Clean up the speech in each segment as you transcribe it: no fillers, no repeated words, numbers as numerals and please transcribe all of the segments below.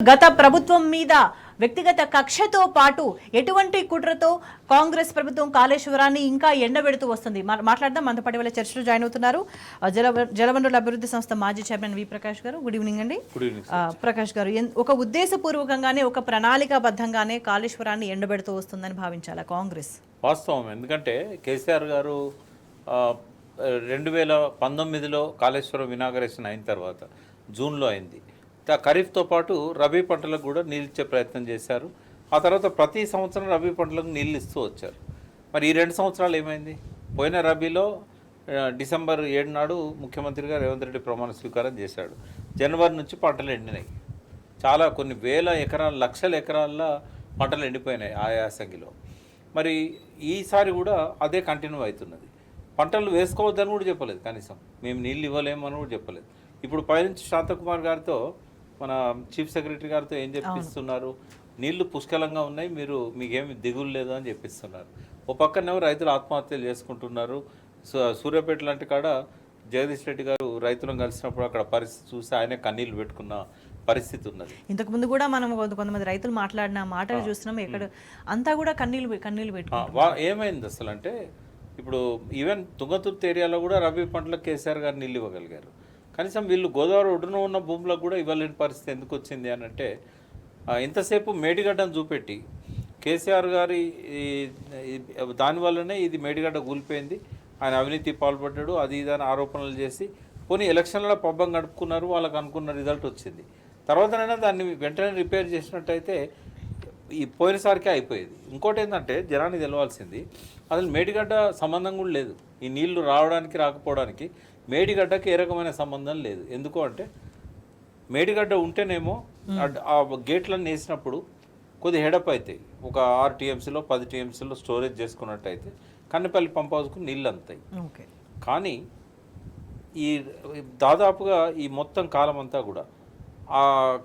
గత ప్రభుత్వం మీద వ్యక్తిగత కక్షతో పాటు ఎటువంటి కుట్రతో కాంగ్రెస్ ప్రభుత్వం కాళేశ్వరాన్ని ఇంకా ఎండబెడుతూ వస్తుంది. మాట్లాడదాం. మనతో పాటు వాళ్ళ చర్చలో జాయిన్ అవుతున్నారు జలవనరుల అభివృద్ధి సంస్థ మాజీ చైర్మన్ వి ప్రకాష్ గారు. గుడ్ ఈవినింగ్ అండి. ప్రకాష్ గారు, ఒక ఉద్దేశపూర్వకంగానే ఒక ప్రణాళికాబద్ధంగానే కాళేశ్వరాన్ని ఎండబెడుతూ వస్తుందని భావించాలా కాంగ్రెస్? వాస్తవం. ఎందుకంటే కేసీఆర్ గారు 2019లో కాళేశ్వరం ఇనాగరేషన్ అయిన తర్వాత జూన్లో అయింది. ఖరీఫ్తో పాటు రబీ పంటలకు కూడా నీళ్ళు ఇచ్చే ప్రయత్నం చేశారు. ఆ తర్వాత ప్రతి సంవత్సరం రబీ పంటలకు నీళ్ళు ఇస్తూ వచ్చారు. మరి ఈ 2 సంవత్సరాలు ఏమైంది? పోయిన రబీలో డిసెంబర్ 7 నాడు ముఖ్యమంత్రిగా రేవంత్ రెడ్డి ప్రమాణ స్వీకారం చేశాడు. జనవరి నుంచి పంటలు ఎండినాయి. చాలా కొన్ని వేల ఎకరాలు, లక్షల ఎకరాల్లో పంటలు ఎండిపోయినాయి ఆ యాసంగిలో. మరి ఈసారి కూడా అదే కంటిన్యూ అవుతున్నది. పంటలు వేసుకోవద్దని కూడా చెప్పలేదు, కనీసం మేము నీళ్ళు ఇవ్వలేమని కూడా చెప్పలేదు. ఇప్పుడు పైనుంచి శాంతకుమార్ గారితో, మన చీఫ్ సెక్రటరీ గారితో ఏం చెప్పిస్తున్నారు? నీళ్లు పుష్కలంగా ఉన్నాయి, మీకేమి దిగులు లేదు అని చెప్పిస్తున్నారు. ఓ పక్కనేమో రైతులు ఆత్మహత్యలు చేసుకుంటున్నారు. సూర్యాపేట లాంటి కాడ జగదీష్ రెడ్డి గారు రైతులను కలిసినప్పుడు అక్కడ పరిస్థితి చూసి ఆయనే కన్నీళ్ళు పెట్టుకున్న పరిస్థితి ఉన్నది. ఇంతకుముందు కూడా మనం కొంతమంది రైతులు మాట్లాడిన మాటలు చూస్తున్నాం. ఎక్కడ అంతా కూడా కన్నీళ్ళు పెట్టుకున్నారు. ఏమైంది అసలు అంటే, ఇప్పుడు ఈవెన్ తుంగతుర్తి ఏరియాలో కూడా రబీ పంటలకు కేసీఆర్ గారు నీళ్ళు ఇవ్వగలిగారు. కనీసం వీళ్ళు గోదావరి ఒడ్డున ఉన్న భూములకు కూడా ఇవ్వలేని పరిస్థితి ఎందుకు వచ్చింది అని అంటే, ఇంతసేపు మేడిగడ్డను చూపెట్టి కేసీఆర్ గారి దానివల్లనే ఇది మేడిగడ్డ కూలిపోయింది, ఆయన అవినీతి పాల్పడ్డాడు, అది ఇదని ఆరోపణలు చేసి పోనీ ఎలక్షన్లలో పబ్బం గడుపుకున్నారు, వాళ్ళకు అనుకున్న రిజల్ట్ వచ్చింది. తర్వాతనైనా దాన్ని వెంటనే రిపేర్ చేసినట్టయితే ఈ పోయినసారికే అయిపోయేది. ఇంకోటి ఏంటంటే, జనానికి తెలవాల్సింది, అసలు మేడిగడ్డ సంబంధం కూడా లేదు. ఈ నీళ్లు రావడానికి రాకపోవడానికి మేడిగడ్డకి ఏ రకమైన సంబంధం లేదు. ఎందుకు అంటే, మేడిగడ్డ ఉంటేనేమో ఆ గేట్లన్నీ వేసినప్పుడు కొద్ది హెడప్ అవుతాయి. ఒక 6 టీఎంసీలో 10 టీఎంసీలో స్టోరేజ్ చేసుకున్నట్టయితే కన్నెపల్లి పంప్ హౌస్కు నీళ్ళు అందుతాయి. కానీ ఈ దాదాపుగా ఈ మొత్తం కాలం అంతా కూడా ఆ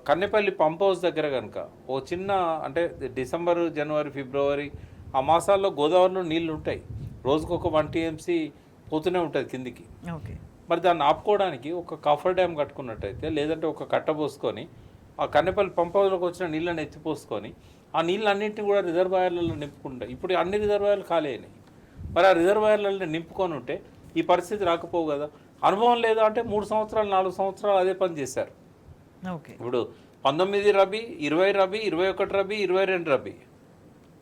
కన్నెపల్లి పంప్ హౌస్ దగ్గర కనుక ఓ చిన్న, అంటే డిసెంబర్, జనవరి, ఫిబ్రవరి ఆ మాసాల్లో గోదావరిలో నీళ్ళు ఉంటాయి. రోజుకు ఒక 1 టీఎంసీ పోతూనే ఉంటుంది కిందికి. మరి దాన్ని ఆపుకోవడానికి ఒక కాఫర్ డ్యామ్ కట్టుకున్నట్టయితే, లేదంటే ఒక కట్ట పోసుకొని ఆ కన్నెపల్లి పంప్ హౌస్లోకి వచ్చిన నీళ్ళని ఎత్తిపోసుకొని ఆ నీళ్ళన్నింటినీ కూడా రిజర్వాయర్లలో నింపుకుంటాయి. ఇప్పుడు అన్ని రిజర్వాయర్లు ఖాళీ అయినాయి. మరి ఆ రిజర్వాయర్లలో నింపుకొని ఉంటే ఈ పరిస్థితి రాకపోవు కదా. అనుభవం లేదా అంటే 3 సంవత్సరాలు 4 సంవత్సరాలు అదే పని చేశారు. ఇప్పుడు 19 రబీ, 20 రబీ, 21 రబీ, 22 రబీ,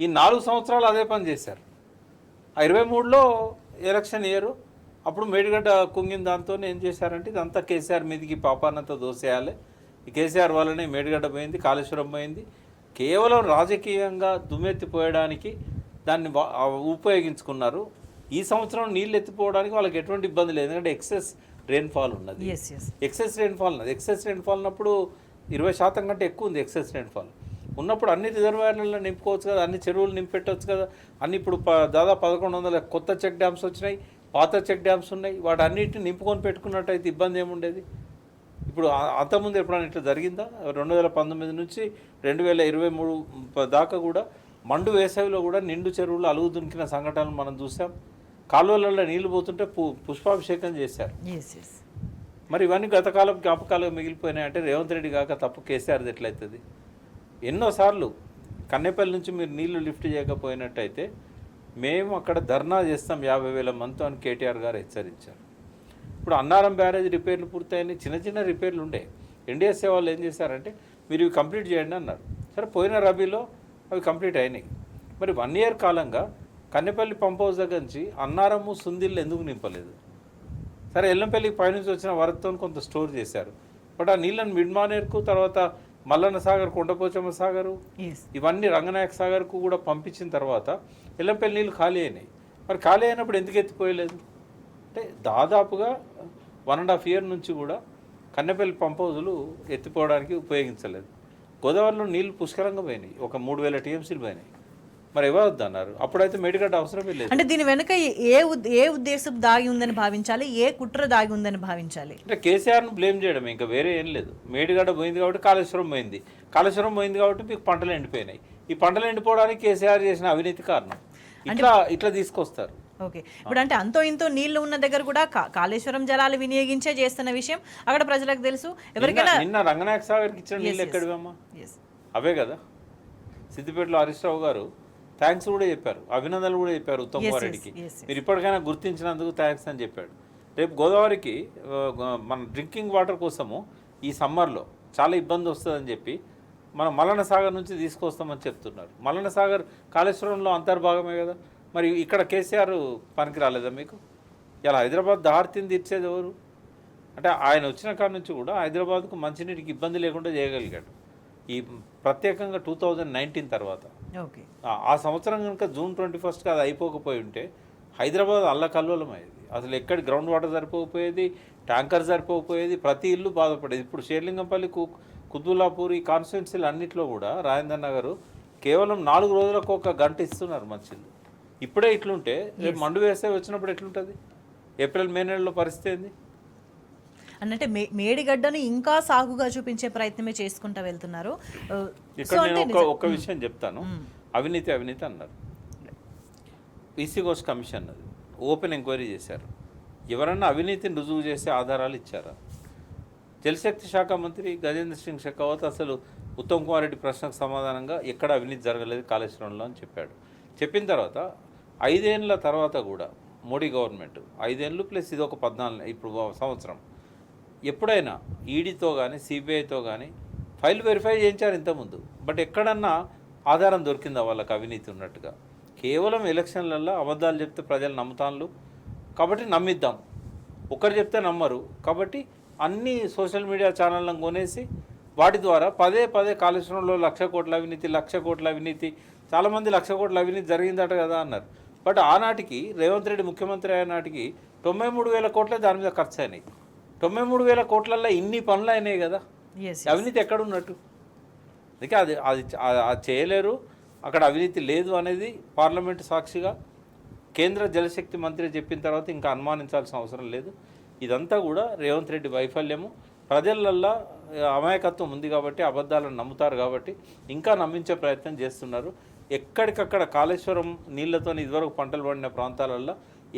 ఈ 4 సంవత్సరాలు అదే పని చేశారు. ఆ 23లో ఎలక్షన్ ఇయర్, అప్పుడు మేడిగడ్డ కుంగిన దాంతో ఏం చేశారంటే, ఇదంతా కేసీఆర్ మీదకి పాపానంతా దోసేయాలి, ఈ కేసీఆర్ వల్లనే మేడిగడ్డ పోయింది, కాళేశ్వరం పోయింది, కేవలం రాజకీయంగా దుమ్మెత్తిపోయడానికి దాన్ని ఉపయోగించుకున్నారు. ఈ సంవత్సరం నీళ్ళు ఎత్తిపోవడానికి వాళ్ళకి ఎటువంటి ఇబ్బంది లేదు, ఎందుకంటే ఎక్సెస్ రెయిన్ఫాల్ ఉన్నది. ఎక్సెస్ రెయిన్ఫాల్ ఉన్నప్పుడు 20% కంటే ఎక్కువ ఉంది. ఎక్సెస్ రెయిన్ఫాల్ ఉన్నప్పుడు అన్ని రిజర్వాయర్లలో నింపుకోవచ్చు కదా, అన్ని చెరువులు నింపెట్టవచ్చు కదా. అన్ని ఇప్పుడు దాదాపు 1100 కొత్త చెక్ డ్యామ్స్ వచ్చినాయి, పాత చెక్ డ్యామ్స్ ఉన్నాయి. వాటి అన్నిటిని నింపుకొని పెట్టుకున్నట్టయితే ఇబ్బంది ఏముండేది. ఇప్పుడు అంతకుముందు ఎప్పుడైనా ఇట్లా జరిగిందా? 2019 నుంచి 2023 దాకా కూడా మండు వేసవిలో కూడా నిండు చెరువులు అలుగు దునికిన సంఘటనలు మనం చూసాం. కాలువలలో నీళ్లు పోతుంటే పుష్పాభిషేకం చేశారు. మరి ఇవన్నీ గతకాలం జ్ఞాపకాలుగా మిగిలిపోయినాయి. అంటే రేవంత్ రెడ్డి కాక తప్పు కేసీఆర్ది ఎట్లయితుంది? ఎన్నోసార్లు కన్నెపల్లి నుంచి మీరు నీళ్లు లిఫ్ట్ చేయకపోయినట్టయితే మేము అక్కడ ధర్నా చేస్తాం 50,000 మందితో అని కేటీఆర్ గారు హెచ్చరించారు. ఇప్పుడు అన్నారం బ్యారేజ్ రిపేర్లు పూర్తయినాయి, చిన్న చిన్న రిపేర్లు ఉండే. ఎన్డీఎస్ఏ వాళ్ళు ఏం చేశారంటే, మీరు ఇవి కంప్లీట్ చేయండి అన్నారు. సరే, పోయిన రబీలో అవి కంప్లీట్ అయినాయి. మరి 1 ఇయర్ కాలంగా కన్నెపల్లి పంప్ హౌస్ దగ్గర నుంచి అన్నారము, సుందిళ్ళు ఎందుకు నింపలేదు? సరే, ఎల్లంపల్లికి పైనుంచి వచ్చిన వరదతో కొంత స్టోర్ చేశారు. బట్ ఆ నీళ్ళని మిడ్మానేర్కు, తర్వాత మల్లన్న సాగర్, కొండపోచమ్మ సాగరు, ఇవన్నీ రంగనాయక సాగర్కు కూడా పంపించిన తర్వాత ఎల్లంపల్లి నీళ్ళు ఖాళీ అయినాయి. మరి ఖాళీ అయినప్పుడు ఎందుకు ఎత్తిపోయలేదు? అంటే దాదాపుగా 1.5 ఇయర్ నుంచి కూడా కన్నెపల్లి పంప్ హౌజులు ఎత్తిపోవడానికి ఉపయోగించలేదు. గోదావరిలో నీళ్ళు పుష్కలంగా పోయినాయి, ఒక 3000 టీఎంసీలు పోయినాయి. మరి ఇవ్వద్దు అన్నారు. అప్పుడైతే మేడిగడ్డ అవసరమే లేదు. అంటే దీని వెనుక ఏ ఉద్దేశం దాగి ఉందని భావించాలి, ఏ కుట్ర దాగి ఉందని భావించాలి? అంటే కేసీఆర్ను బ్లేమ్ చేయడం, ఇంకా వేరే ఏం లేదు. మేడిగడ్డ పోయింది కాబట్టి కాళేశ్వరం పోయింది, కాళేశ్వరం పోయింది కాబట్టి మీకు పంటలు ఎండిపోయినాయి. ఈ పంటలు ఎండిపోవడానికి కేసీఆర్ చేసిన అవినీతి కారణం. ఇట్లా తీసుకొస్తారు. ఓకే, ఇప్పుడు అంటే అంతో ఇంతో నీళ్లు ఉన్న దగ్గర కూడా కాళేశ్వరం జలాలు వినియోగించే చేస్తున్న విషయం అక్కడ ప్రజలకు తెలుసు. ఎవరికైనా నిన్న రంగనాయక సాగర్కి ఇచ్చిన నీళ్ళు ఎక్కడివమ్మా? అవే కదా. సిద్దిపేటలో హరీష్ రావు గారు థ్యాంక్స్ కూడా చెప్పారు, అభినందనలు కూడా చెప్పారు ఉత్తమ్ కుమార్ రెడ్డికి. మీరు ఇప్పటికైనా గుర్తించినందుకు థ్యాంక్స్ అని చెప్పాడు. రేపు గోదావరికి మన డ్రింకింగ్ వాటర్ కోసము ఈ సమ్మర్లో చాలా ఇబ్బంది వస్తుందని చెప్పి మనం మల్లన్న సాగర్ నుంచి తీసుకొస్తామని చెప్తున్నారు. మల్లన్న సాగర్ కాళేశ్వరంలో అంతర్భాగమే కదా. మరి ఇక్కడ కేసీఆర్ పనికి రాలేదా మీకు? ఇలా హైదరాబాద్ దారిని తీర్చేది ఎవరు? అంటే ఆయన వచ్చిన కాడ నుంచి కూడా హైదరాబాద్కు మంచినీటికి ఇబ్బంది లేకుండా చేయగలిగాడు. ఈ ప్రత్యేకంగా 2019 తర్వాత ఆ సంవత్సరం కనుక జూన్ 21కి అది అయిపోకపోయి ఉంటే హైదరాబాద్ అల్లకల్లోలం అయ్యేది. అసలు ఎక్కడి గ్రౌండ్ వాటర్ సరిపోకపోయేది, ట్యాంకర్ సరిపోకపోయేది, ప్రతి ఇల్లు బాధపడేది. ఇప్పుడు షేర్లింగంపల్లి, కుతుల్లాపూర్ ఈ కాన్స్టిట్యున్సీలు అన్నింటిలో కూడా రాజేంద్ర నగర్ కేవలం 4 రోజులకు ఒక గంట ఇస్తున్నారు మంచిది. ఇప్పుడే ఇట్లుంటే రేపు మండు వేసే వచ్చినప్పుడు ఎట్లుంటుంది? ఏప్రిల్ మే నెలలో పరిస్థితి ఏంది? అంటే మేడిగడ్డను ఇంకా సాగుగా చూపించే ప్రయత్నమే చేసుకుంటూ వెళ్తున్నారు. ఇక్కడ నేను ఒక విషయం చెప్తాను. అవినీతి అన్నారు. పీసీ ఘోష్ కమిషన్ అది ఓపెన్ ఎంక్వైరీ చేశారు. ఎవరన్నా అవినీతిని రుజువు చేసే ఆధారాలు ఇచ్చారా? జలశక్తి శాఖ మంత్రి గజేంద్ర సింగ్ షెకావత్ అసలు ఉత్తమ్ కుమార్ రెడ్డి ప్రశ్నకు సమాధానంగా ఎక్కడ అవినీతి జరగలేదు కాళేశ్వరంలో అని చెప్పాడు. చెప్పిన తర్వాత 5 ఏళ్ళ తర్వాత కూడా మోడీ గవర్నమెంట్ 5 ఏళ్ళు ప్లస్ ఇది ఒక 14 ఇప్పుడు సంవత్సరం ఎప్పుడైనా ఈడీతో కానీ సిబిఐతో కానీ ఫైల్ వెరిఫై చేయించారు ఇంతకుముందు. బట్ ఎక్కడన్నా ఆధారం దొరికిందా వాళ్ళకి అవినీతి ఉన్నట్టుగా? కేవలం ఎలక్షన్లలో అబద్ధాలు చెప్తే ప్రజలు నమ్ముతాను కాబట్టి నమ్మిద్దాం, ఒకరు చెప్తే నమ్మరు కాబట్టి అన్ని సోషల్ మీడియా ఛానళ్ళను కొనేసి వాటి ద్వారా పదే కాళేశ్వరంలో 1,00,000 కోట్ల అవినీతి, 1,00,000 కోట్ల అవినీతి, చాలామంది 1,00,000 కోట్ల అవినీతి జరిగిందట కదా అన్నారు. బట్ ఆనాటికి రేవంత్ రెడ్డి ముఖ్యమంత్రి అయిన నాటికి 93,000 కోట్లే దాని మీద ఖర్చు అయినాయి. 93,000 కోట్లల్లో ఇన్ని పనులు అయినాయి కదా. అవినీతి ఎక్కడున్నట్టు? అందుకే అది చేయలేరు, అక్కడ అవినీతి లేదు అనేది పార్లమెంటు సాక్షిగా కేంద్ర జలశక్తి మంత్రి చెప్పిన తర్వాత ఇంకా అనుమానించాల్సిన అవసరం లేదు. ఇదంతా కూడా రేవంత్ రెడ్డి వైఫల్యము. ప్రజలల్లో అమాయకత్వం ఉంది కాబట్టి అబద్ధాలను నమ్ముతారు కాబట్టి ఇంకా నమ్మించే ప్రయత్నం చేస్తున్నారు. ఎక్కడికక్కడ కాళేశ్వరం నీళ్లతో ఇదివరకు పంటలు పండిన ప్రాంతాలలో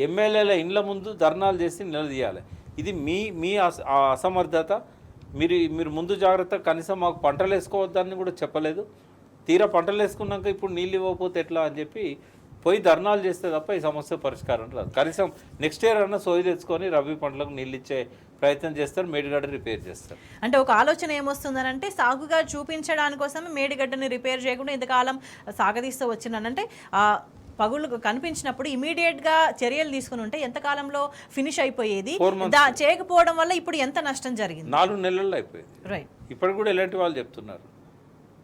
ఎమ్మెల్యేల ఇండ్ల ముందు ధర్నాలు చేసి నిలదీయాలి. ఇది మీ అసమర్థత. మీరు ముందు జాగ్రత్త, కనీసం మాకు పంటలు వేసుకోవద్దని కూడా చెప్పలేదు. తీరా పంటలు వేసుకున్నాక ఇప్పుడు నీళ్ళు ఇవ్వకపోతే ఎట్లా అని చెప్పి పోయి ధర్నాలు చేస్తే తప్ప ఈ సమస్య పరిష్కారం రాదు. కనీసం నెక్స్ట్ ఇయర్ అన్నా సోయి తెచ్చుకొని రబీ పంటలకు నీళ్ళు ఇచ్చే ప్రయత్నం చేస్తారు, మేడిగడ్డ రిపేర్ చేస్తారు. అంటే ఒక ఆలోచన ఏమొస్తుందనంటే సాగుగా చూపించడానికి కోసమే మేడిగడ్డని రిపేర్ చేయకుండా ఇంతకాలం సాగదీస్తూ వచ్చినానంటే పగుళ్ళు కనిపించినప్పుడు ఇమీడియట్గా చర్యలు తీసుకుని ఉంటే ఎంతకాలంలో ఫినిష్ అయిపోయేది. చేయకపోవడం వల్ల ఇప్పుడు ఎంత నష్టం జరిగింది? 4 నెలల్లో అయిపోయింది. రైట్. ఇప్పుడు కూడా ఎలాంటి వాళ్ళు చెప్తున్నారు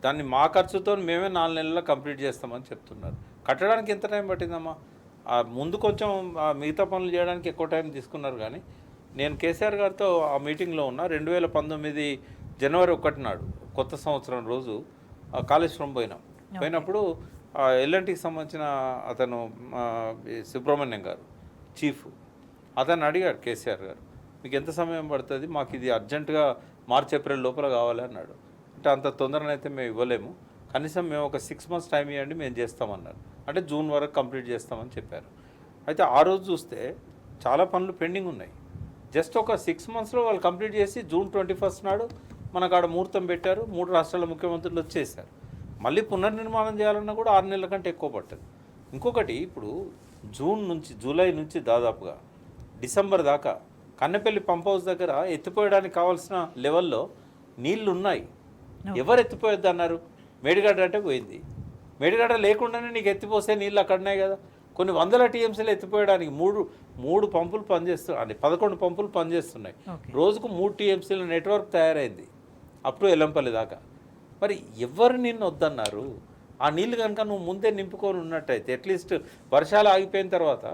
దాన్ని మా ఖర్చుతో మేమే 4 నెలల్లో కంప్లీట్ చేస్తామని చెప్తున్నారు. కట్టడానికి ఎంత టైం పట్టిందమ్మా? ముందు కొంచెం మిగతా పనులు చేయడానికి ఎక్కువ టైం తీసుకున్నారు. కానీ నేను కేసీఆర్ గారితో ఆ మీటింగ్లో ఉన్నా 2019 జనవరి 1 నాడు కొత్త సంవత్సరం రోజు కాళేశ్వరం పోయినప్పుడు ఎల్ఎన్టీకి సంబంధించిన అతను సుబ్రహ్మణ్యం గారు చీఫ్, అతను అడిగాడు కేసీఆర్ గారు, మీకు ఎంత సమయం పడుతుంది? మాకు ఇది అర్జెంటుగా మార్చి ఏప్రిల్ లోపల కావాలి అన్నాడు. అంటే అంత తొందరనైతే మేము ఇవ్వలేము, కనీసం మేము ఒక 6 months టైం ఇవ్వండి, మేము చేస్తామన్నారు. అంటే జూన్ వరకు కంప్లీట్ చేస్తామని చెప్పారు. అయితే ఆ రోజు చూస్తే చాలా పనులు పెండింగ్ ఉన్నాయి. జస్ట్ ఒక 6 monthsలో వాళ్ళు కంప్లీట్ చేసి జూన్ 21 నాడు మనకు ఆడ ముహూర్తం పెట్టారు. 3 రాష్ట్రాల ముఖ్యమంత్రులు వచ్చేసారు. మళ్ళీ పునర్నిర్మాణం చేయాలన్నా కూడా 6 నెలల కంటే ఎక్కువ పట్టదు. ఇంకొకటి, ఇప్పుడు జూలై నుంచి దాదాపుగా డిసెంబర్ దాకా కన్నెపల్లి పంప్ హౌస్ దగ్గర ఎత్తిపోయడానికి కావాల్సిన లెవెల్లో నీళ్లు ఉన్నాయి. ఎవరు ఎత్తిపోయొద్దు అన్నారు? మేడిగడ్డ అంటే పోయింది. మేడిగడ్డ లేకుండానే నీకు ఎత్తిపోసే నీళ్ళు అక్కడ ఉన్నాయి కదా. కొన్ని వందల టీఎంసీలు ఎత్తిపోయడానికి మూడు పంపులు పనిచేస్తున్నాయి, 11 పంపులు పనిచేస్తున్నాయి. రోజుకు 3 టీఎంసీల నెట్వర్క్ తయారైంది అప్ టు ఎల్లంపల్లి దాకా. మరి ఎవరు నిన్ను వద్దన్నారు? ఆ నీళ్ళు కనుక నువ్వు ముందే నింపుకొని ఉన్నట్టయితే అట్లీస్ట్ వర్షాలు ఆగిపోయిన తర్వాత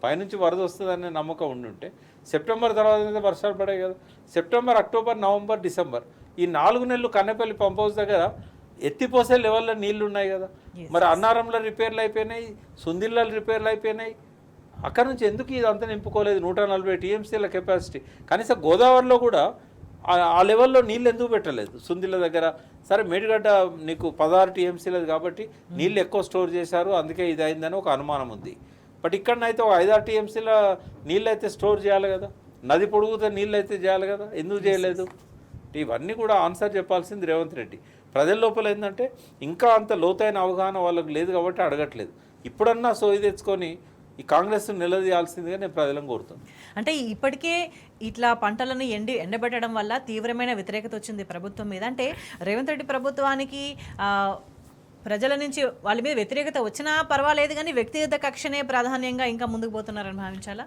పైనుంచి వరద వస్తుందనే నమ్మకం ఉండుంటే సెప్టెంబర్ తర్వాత వర్షాలు పడాయి కదా. సెప్టెంబర్, అక్టోబర్, నవంబర్, డిసెంబర్ ఈ 4 నెలలు కన్నెపల్లి పంప్ హౌస్ దగ్గర ఎత్తిపోసే లెవెల్లో నీళ్లు ఉన్నాయి కదా. మరి అన్నారంలో రిపేర్లు అయిపోయినాయి, సుందిళ్ళలో రిపేర్లు అయిపోయినాయి. అక్కడ నుంచి ఎందుకు ఇదంతా నింపుకోలేదు? 140 టీఎంసీల కెపాసిటీ. కనీసం గోదావరిలో కూడా ఆ లెవెల్లో నీళ్ళు ఎందుకు పెట్టలేదు? సుందిళ్ళ దగ్గర సరే మేడిగడ్డ నీకు 16 టీఎంసీలది కాబట్టి నీళ్ళు ఎక్కువ స్టోర్ చేశారు, అందుకే ఇది అయిందని ఒక అనుమానం ఉంది. బట్ ఇక్కడనైతే ఒక 5-6 టీఎంసీల నీళ్ళు అయితే స్టోర్ చేయాలి కదా, నది పొడుగుతో నీళ్ళు అయితే చేయాలి కదా, ఎందుకు చేయలేదు? ఇవన్నీ కూడా ఆన్సర్ చెప్పాల్సింది రేవంత్ రెడ్డి. ప్రజల లోపల ఏంటంటే ఇంకా అంత లోతైన అవగాహన వాళ్ళకు లేదు కాబట్టి అడగట్లేదు. ఇప్పుడన్నా సోయి తెచ్చుకొని ఈ కాంగ్రెస్ నిలదీయాల్సిందిగా నేను ప్రజలను కోరుతున్నాను. అంటే ఇప్పటికే ఇట్లా పంటలను ఎండబెట్టడం వల్ల తీవ్రమైన వ్యతిరేకత వచ్చింది ప్రభుత్వం మీద. అంటే రేవంత్ రెడ్డి ప్రభుత్వానికి ప్రజల నుంచి వాళ్ళ మీద వ్యతిరేకత వచ్చినా పర్వాలేదు కానీ వ్యక్తిగత కక్షనే ప్రాధాన్యంగా ఇంకా ముందుకు పోతున్నారని భావించాలా?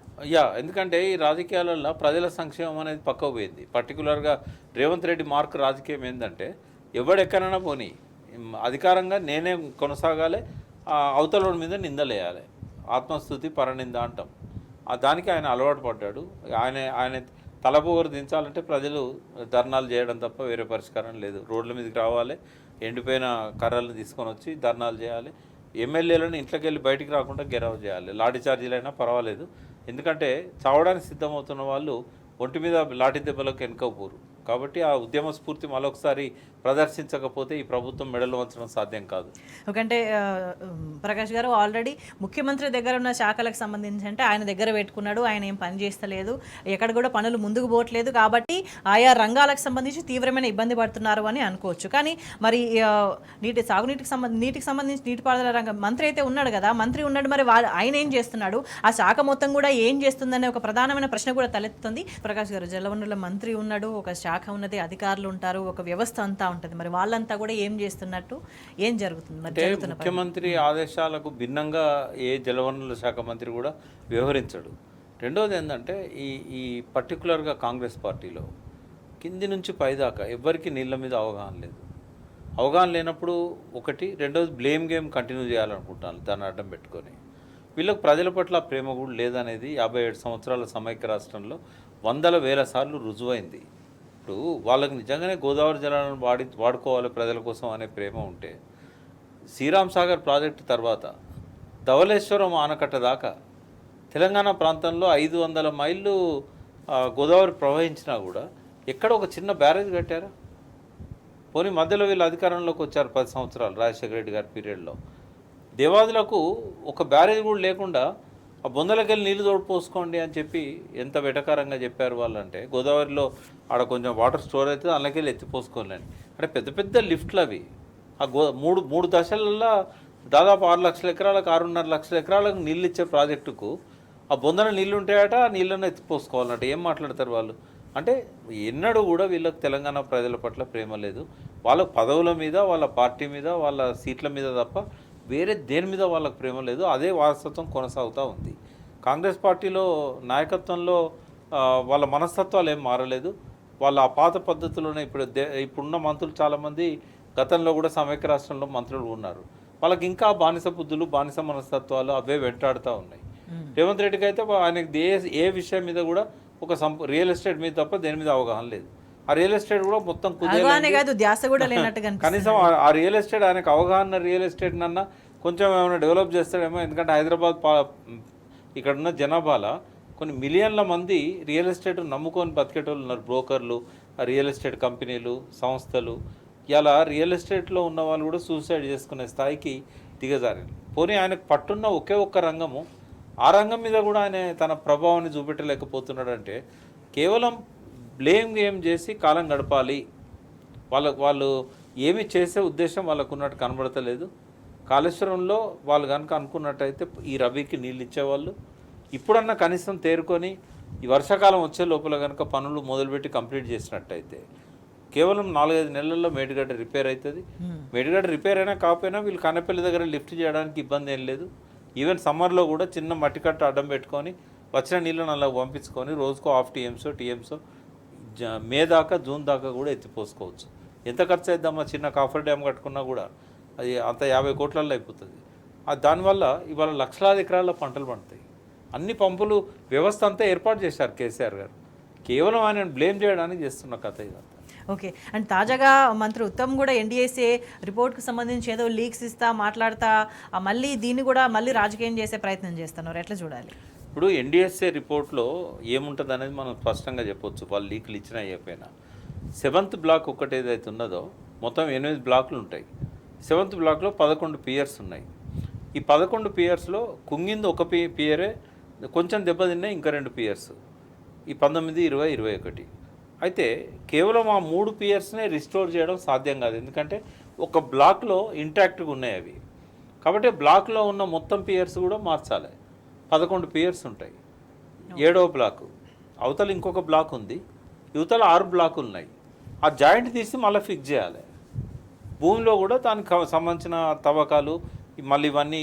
ఎందుకంటే ఈ రాజకీయాలలో ప్రజల సంక్షేమం అనేది పక్కకు పోయింది. పర్టికులర్గా రేవంత్ రెడ్డి మార్క్ రాజకీయం ఏంటంటే ఎవడెక్కడైనా పోనీ అధికారంగా నేనే కొనసాగాలి, అవతల మీద నిందలేయాలి, ఆత్మస్థుతి పరనింద అంటాం. దానికి ఆయన అలవాటు పడ్డాడు. ఆయన తలపోగరు దించాలంటే ప్రజలు ధర్నాలు చేయడం తప్ప వేరే పరిష్కారం లేదు. రోడ్ల మీదకి రావాలి, ఎండిపోయిన కర్రలను తీసుకొని వచ్చి ధర్నాలు చేయాలి, ఎమ్మెల్యేలను ఇంట్లోకి వెళ్ళి బయటికి రాకుండా గెరవ్ చేయాలి. లాఠీ ఛార్జీలైనా పర్వాలేదు, ఎందుకంటే చావడానికి సిద్ధమవుతున్న వాళ్ళు ఒంటి మీద లాఠీ దెబ్బలకు వెనుకపోరు. కాబట్టి ఆ ఉద్యమ స్ఫూర్తి మరొకసారి ప్రదర్శించకపోతే ఈ ప్రభుత్వం మెడలు వంచడం సాధ్యం కాదు. ఎందుకంటే ప్రకాష్ గారు ఆల్రెడీ ముఖ్యమంత్రి దగ్గర ఉన్న శాఖలకు సంబంధించి అంటే ఆయన దగ్గర పెట్టుకున్నాడు, ఆయన ఏం పని చేస్తలేదు, ఎక్కడ కూడా పనులు ముందుకు పోవట్లేదు, కాబట్టి ఆయా రంగాలకు సంబంధించి తీవ్రమైన ఇబ్బంది పడుతున్నారు అని అనుకోవచ్చు. కానీ మరి సాగునీటికి సంబంధించి నీటిపారుదల రంగ మంత్రి అయితే ఉన్నాడు కదా, మంత్రి ఉన్నాడు, మరి ఆయన ఏం చేస్తున్నాడు, ఆ శాఖ మొత్తం కూడా ఏం చేస్తుందనే ఒక ప్రధానమైన ప్రశ్న కూడా తలెత్తుతుంది. ప్రకాష్ గారు, జలవనరుల మంత్రి ఉన్నాడు, ఒక శాఖ ఉన్నది, అధికారులు ఉంటారు, ఒక వ్యవస్థ అంతా ఉంటుంది, మరి వాళ్ళంతా కూడా ఏం చేస్తున్నట్టు, ఏం జరుగుతుంది? అంటే ముఖ్యమంత్రి ఆదేశాలకు భిన్నంగా ఏ జలవనరుల శాఖ మంత్రి కూడా వ్యవహరించడు. రెండోది ఏంటంటే ఈ పర్టికులర్గా కాంగ్రెస్ పార్టీలో కింది నుంచి పైదాకా ఎవ్వరికి నీళ్ళ మీద అవగాహన లేదు. అవగాహన లేనప్పుడు రెండోది బ్లేమ్ గేమ్ కంటిన్యూ చేయాలనుకుంటున్నాను దాన్ని అడ్డం పెట్టుకొని. వీళ్ళకి ప్రజల పట్ల ప్రేమ కూడా లేదనేది 57 సంవత్సరాల సమైక్య రాష్ట్రంలో వందల వేల సార్లు రుజువైంది. ఇప్పుడు వాళ్ళకి నిజంగానే గోదావరి జలాలను వాడుకోవాలి ప్రజల కోసం అనే ప్రేమ ఉంటే శ్రీరామ్ సాగర్ ప్రాజెక్టు తర్వాత ధవళేశ్వరం ఆనకట్ట దాకా తెలంగాణ ప్రాంతంలో 500 మైళ్ళు గోదావరి ప్రవహించినా కూడా ఎక్కడ ఒక చిన్న బ్యారేజ్ కట్టారా? పోనీ మధ్యలో వీళ్ళు అధికారంలోకి వచ్చారు 10 సంవత్సరాలు రాజశేఖర రెడ్డి గారి పీరియడ్లో. దేవాదులకు ఒక బ్యారేజ్ కూడా లేకుండా ఆ బొందలకెళ్ళి నీళ్లు తోడుపోసుకోండి అని చెప్పి ఎంత వెటకారంగా చెప్పారు వాళ్ళంటే, గోదావరిలో ఆడ కొంచెం వాటర్ స్టోర్ అవుతుంది, అందులోకెళ్ళి ఎత్తిపోసుకోలేండి అంటే పెద్ద పెద్ద లిఫ్ట్లు అవి. ఆ మూడు దశలలో దాదాపు 6 లక్షల ఎకరాలకు 6.5 లక్షల ఎకరాలకు నీళ్ళు ఇచ్చే ప్రాజెక్టుకు ఆ బొందన నీళ్ళు ఉంటాయట, ఆ నీళ్ళను ఎత్తిపోసుకోవాలంటే ఏం మాట్లాడతారు వాళ్ళు? అంటే ఎన్నడూ కూడా వీళ్ళకి తెలంగాణ ప్రజల పట్ల ప్రేమ లేదు. వాళ్ళ పదవుల మీద, వాళ్ళ పార్టీ మీద, వాళ్ళ సీట్ల మీద తప్ప వేరే దేని మీద వాళ్ళకి ప్రేమ లేదు. అదే వారసత్వం కొనసాగుతూ ఉంది. కాంగ్రెస్ పార్టీలో నాయకత్వంలో వాళ్ళ మనస్తత్వాలు ఏం మారలేదు. వాళ్ళ ఆ పాత పద్ధతిలోనే ఇప్పుడున్న మంత్రులు చాలామంది గతంలో కూడా సమైక్య రాష్ట్రంలో మంత్రులు ఉన్నారు. వాళ్ళకి ఇంకా బానిస బుద్ధులు, బానిస మనస్తత్వాలు అవే వెంటాడుతూ ఉన్నాయి. రేవంత్ రెడ్డికి అయితే ఆయనకి ఏ విషయం మీద కూడా ఒక రియల్ ఎస్టేట్ మీద తప్ప దేని మీద అవగాహన లేదు. ఆ రియల్ ఎస్టేట్ కూడా మొత్తం కనీసం ఆ రియల్ ఎస్టేట్ ఆయనకు అవగాహన రియల్ ఎస్టేట్ నన్నా కొంచెం ఏమైనా డెవలప్ చేస్తాడేమో. ఎందుకంటే హైదరాబాద్ ఇక్కడున్న జనాభాలో కొన్ని మిలియన్ల మంది రియల్ ఎస్టేట్ నమ్ముకొని బతికేటోళ్ళు ఉన్నారు. బ్రోకర్లు, రియల్ ఎస్టేట్ కంపెనీలు, సంస్థలు. ఇలా రియల్ ఎస్టేట్లో ఉన్న వాళ్ళు కూడా సూసైడ్ చేసుకునే స్థాయికి దిగజారారు. పోనీ ఆయనకు పట్టున్న ఒకే ఒక్క రంగము, ఆ రంగం మీద కూడా ఆయన తన ప్రభావాన్ని చూపెట్టలేకపోతున్నాడంటే కేవలం బ్లేమ్ గేమ్ చేసి కాలం గడపాలి, వాళ్ళు ఏమి చేసే ఉద్దేశం వాళ్ళకు ఉన్నట్టు కనబడతలేదు. కాళేశ్వరంలో వాళ్ళు కనుక అనుకున్నట్టయితే ఈ రబీకి నీళ్ళు ఇచ్చేవాళ్ళు. ఇప్పుడన్నా కనీసం తేరుకొని ఈ వర్షాకాలం వచ్చే లోపల కనుక పనులు మొదలుపెట్టి కంప్లీట్ చేసినట్టయితే కేవలం 4-5 నెలల్లో మేడిగడ్డ రిపేర్ అవుతుంది. మేడిగడ్డ రిపేర్ అయినా కాకపోయినా వీళ్ళు కన్నపల్లి దగ్గర లిఫ్ట్ చేయడానికి ఇబ్బంది ఏం లేదు. ఈవెన్ సమ్మర్లో కూడా చిన్న మట్టి కట్ట అడ్డం పెట్టుకొని వచ్చిన నీళ్ళని అలా పంపించుకొని రోజుకో 1/2 టీఎంసో మే దాకా జూన్ దాకా కూడా ఎత్తిపోసుకోవచ్చు. ఎంత ఖర్చు అయిద్దామా? చిన్న కాఫర్ డ్యామ్ కట్టుకున్నా కూడా అది అంత 50 కోట్లలో అయిపోతుంది. దానివల్ల ఇవాళ లక్షలాది ఎకరాల్లో పంటలు పండుతాయి. అన్ని పంపులు వ్యవస్థ అంతా ఏర్పాటు చేశారు కేసీఆర్ గారు. కేవలం ఆయన బ్లేమ్ చేయడానికి చేస్తున్న కథ ఇదంతా. ఓకే. అండ్ తాజాగా మంత్రి ఉత్తమ్ కూడా ఎన్డీఏసీ రిపోర్ట్కి సంబంధించి ఏదో లీక్స్ మాట్లాడతా మళ్ళీ దీన్ని కూడా రాజకీయం చేసే ప్రయత్నం చేస్తున్నారు. ఎట్లా చూడాలి? ఇప్పుడు ఎన్డీఎస్ఏ రిపోర్ట్లో ఏముంటుంది అనేది మనం స్పష్టంగా చెప్పొచ్చు. వాళ్ళు లీకులు ఇచ్చినా అయిపోయినా 7th బ్లాక్ ఒక్కటి ఏదైతే ఉన్నదో మొత్తం 8 బ్లాకులు ఉంటాయి. 7th బ్లాక్లో 11 పియర్స్ ఉన్నాయి. ఈ 11 పియర్స్లో కుంగింది ఒక పియరే, కొంచెం దెబ్బతిన్నాయి ఇంకా 2 పియర్స్, ఈ 19, 20, 21. అయితే కేవలం ఆ 3 పియర్స్నే రిస్టోర్ చేయడం సాధ్యం కాదు, ఎందుకంటే ఒక బ్లాక్లో ఇంటాక్ట్గా ఉన్నాయి అవి. కాబట్టి బ్లాక్లో ఉన్న మొత్తం పియర్స్ కూడా మార్చాలి. 11 పియర్స్ ఉంటాయి. 7వ బ్లాకు అవతల ఇంకొక బ్లాక్ ఉంది, యువతల 6 బ్లాకులు ఉన్నాయి. ఆ జాయింట్ తీసి మళ్ళీ ఫిక్స్ చేయాలి. భూమిలో కూడా దానికి సంబంధించిన తవ్వకాలు మళ్ళీ ఇవన్నీ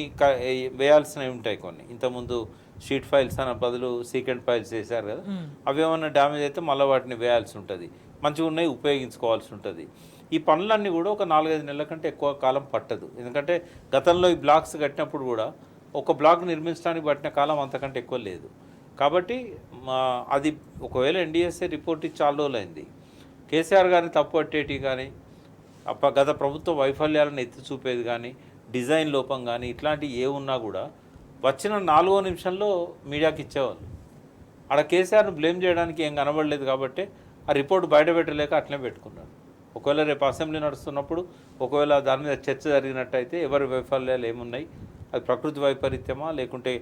వేయాల్సినవి ఉంటాయి. కొన్ని ఇంతకుముందు షీట్ ఫైల్స్ అన్న బదులు సీకెంట్ ఫైల్స్ వేశారు కదా, అవి ఏమన్నా డ్యామేజ్ అయితే మళ్ళీ వాటిని వేయాల్సి ఉంటుంది. మంచిగా ఉన్నాయి ఉపయోగించుకోవాల్సి ఉంటుంది. ఈ పనులన్నీ కూడా ఒక 4-5 నెలల కంటే ఎక్కువ కాలం పట్టదు, ఎందుకంటే గతంలో ఈ బ్లాక్స్ కట్టినప్పుడు కూడా ఒక బ్లాక్ నిర్మించడానికి పట్టిన కాలం అంతకంటే ఎక్కువ లేదు. కాబట్టి అది ఒకవేళ ఎన్డీఎస్ఏ రిపోర్ట్ ఇచ్చి చాలా రోజులైంది. కేసీఆర్ గారిని తప్పు పట్టేటి కానీ గత ప్రభుత్వ వైఫల్యాలను ఎత్తి చూపేది కానీ డిజైన్ లోపం కానీ ఇట్లాంటివి ఏ ఉన్నా కూడా వచ్చిన 4వ నిమిషంలో మీడియాకి ఇచ్చేవాళ్ళు. ఆడ కేసీఆర్ను బ్లేమ్ చేయడానికి ఏం కనబడలేదు కాబట్టి ఆ రిపోర్ట్ బయట పెట్టలేక అట్లనే పెట్టుకున్నాడు. ఒకవేళ రేపు అసెంబ్లీ నడుస్తున్నప్పుడు ఒకవేళ దాని మీద చర్చ జరిగినట్టయితే ఎవరి వైఫల్యాలు ఏమున్నాయి, అది ప్రకృతి వైపరీత్యమా లేకుంటే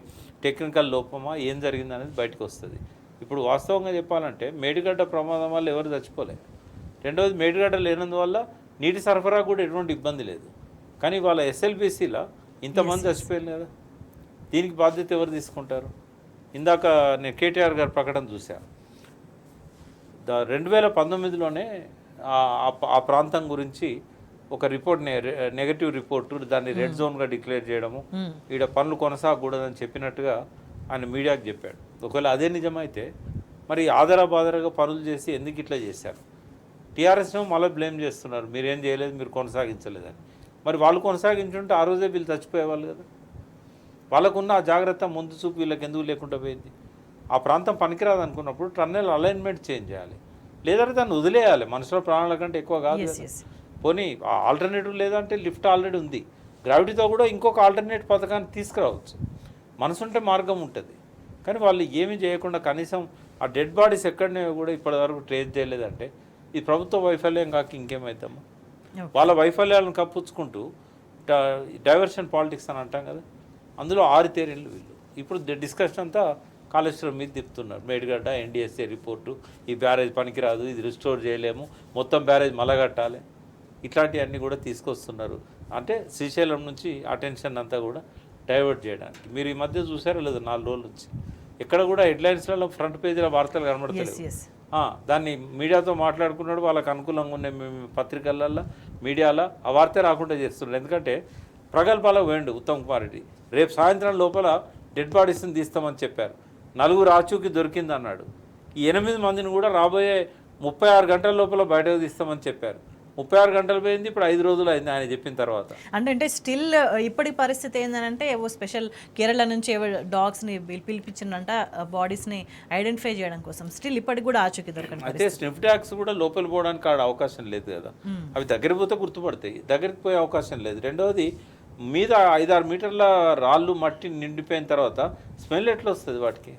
టెక్నికల్ లోపమా, ఏం జరిగింది అనేది బయటకు వస్తుంది. ఇప్పుడు వాస్తవంగా చెప్పాలంటే మేడిగడ్డ ప్రమాదం వల్ల ఎవరు చచ్చిపోలేదు. రెండవది మేడిగడ్డ లేనందువల్ల నీటి సరఫరా కూడా ఎటువంటి ఇబ్బంది లేదు. కానీ వాళ్ళ ఎస్ఎల్బీసీలో ఇంతమంది చచ్చిపోయారు కదా, దీనికి బాధ్యత ఎవరు తీసుకుంటారు? ఇందాక నేను కేటీఆర్ గారి ప్రకటన చూశాను. 2019లోనే ఆ ప్రాంతం గురించి ఒక రిపోర్ట్, నెగటివ్ రిపోర్టు, దాన్ని రెడ్ జోన్గా డిక్లేర్ చేయడము, ఈడ పనులు కొనసాగకూడదని చెప్పినట్టుగా ఆయన మీడియాకి చెప్పాడు. ఒకవేళ అదే నిజమైతే మరి ఆధారబాధారగా పనులు చేసి ఎందుకు ఇట్లా చేశారు? టీఆర్ఎస్ను మళ్ళీ బ్లేమ్ చేస్తున్నారు, మీరేం చేయలేదు, మీరు కొనసాగించలేదని. మరి వాళ్ళు కొనసాగించుంటే ఆ రోజే వీళ్ళు చచ్చిపోయేవాళ్ళు కదా. వాళ్ళకున్న ఆ జాగ్రత్త ముందు చూపు వీళ్ళకి ఎందుకు లేకుండా పోయింది? ఆ ప్రాంతం పనికిరాదు అనుకున్నప్పుడు టన్నెల్ అలైన్మెంట్ చేంజ్ చేయాలి, లేదంటే దాన్ని వదిలేయాలి. మనుషుల ప్రాణాల కంటే ఎక్కువ కాదు. పోనీ ఆల్టర్నేటివ్ లేదంటే లిఫ్ట్ ఆల్రెడీ ఉంది, గ్రావిటీతో కూడా ఇంకొక ఆల్టర్నేట్ పథకాన్ని తీసుకురావచ్చు. మనసుంటే మార్గం ఉంటుంది. కానీ వాళ్ళు ఏమీ చేయకుండా కనీసం ఆ డెడ్ బాడీస్ ఎక్కడనే కూడా ఇప్పటివరకు ట్రేస్ చేయలేదంటే ఈ ప్రభుత్వ వైఫల్యం కాక ఇంకేమవుతామో. వాళ్ళ వైఫల్యాలను కప్పుచ్చుకుంటూ డైవర్షన్ పాలిటిక్స్ అని అంటాం కదా, అందులో ఆరితేరిళ్ళు వీళ్ళు. ఇప్పుడు డిస్కషన్ అంతా కాళేశ్వరం మీద తిప్పుతున్నారు. మేడిగడ్డ, ఎన్డీఎస్ఏ రిపోర్టు, ఈ బ్యారేజ్ పనికిరాదు, ఇది రిస్టోర్ చేయలేము, మొత్తం బ్యారేజ్ మలగట్టాలి, ఇట్లాంటివన్నీ కూడా తీసుకొస్తున్నారు. అంటే శ్రీశైలం నుంచి అటెన్షన్ అంతా కూడా డైవర్ట్ చేయడానికి. మీరు ఈ మధ్య చూసారో లేదు, 4 రోజుల నుంచి ఎక్కడ కూడా హెడ్లైన్స్లలో ఫ్రంట్ పేజీల వార్తలు కనబడతాయి. దాన్ని మీడియాతో మాట్లాడుకున్నాడు, వాళ్ళకి అనుకూలంగా ఉన్నాయి పత్రికలలో, మీడియాలో ఆ వార్త రాకుండా చేస్తున్నాడు. ఎందుకంటే ప్రగల్భాలకు వేయండు ఉత్తమ్ కుమార్ రెడ్డి. రేపు సాయంత్రం లోపల డెడ్ బాడీస్ని తీస్తామని చెప్పారు. 4 ఆచూకీ దొరికింది అన్నాడు. ఈ 8 మందిని కూడా రాబోయే 36 గంటల లోపల బయటకు తీస్తామని చెప్పారు. 36 గంటలు పోయింది, ఇప్పుడు 5 రోజులు అయింది ఆయన చెప్పిన తర్వాత. అంటే స్టిల్ ఇప్పటి పరిస్థితి ఏంటంటే ఏవో స్పెషల్ కేరళ నుంచి ఏవో డాగ్స్ని పిలిపించిందంట బాడీస్ని ఐడెంటిఫై చేయడం కోసం. స్టిల్ ఇప్పటికి కూడా ఆచూకీ దొరకండి. అయితే స్నిఫ్ ట్యాగ్స్ కూడా లోపల పోవడానికి ఆడ అవకాశం లేదు కదా, అవి దగ్గరికి పోతే గుర్తుపడతాయి, దగ్గరికి పోయే అవకాశం లేదు. రెండవది మీద 5-6 మీటర్ల రాళ్ళు మట్టి నిండిపోయిన తర్వాత స్మెల్ ఎట్లా వస్తుంది వాటికి?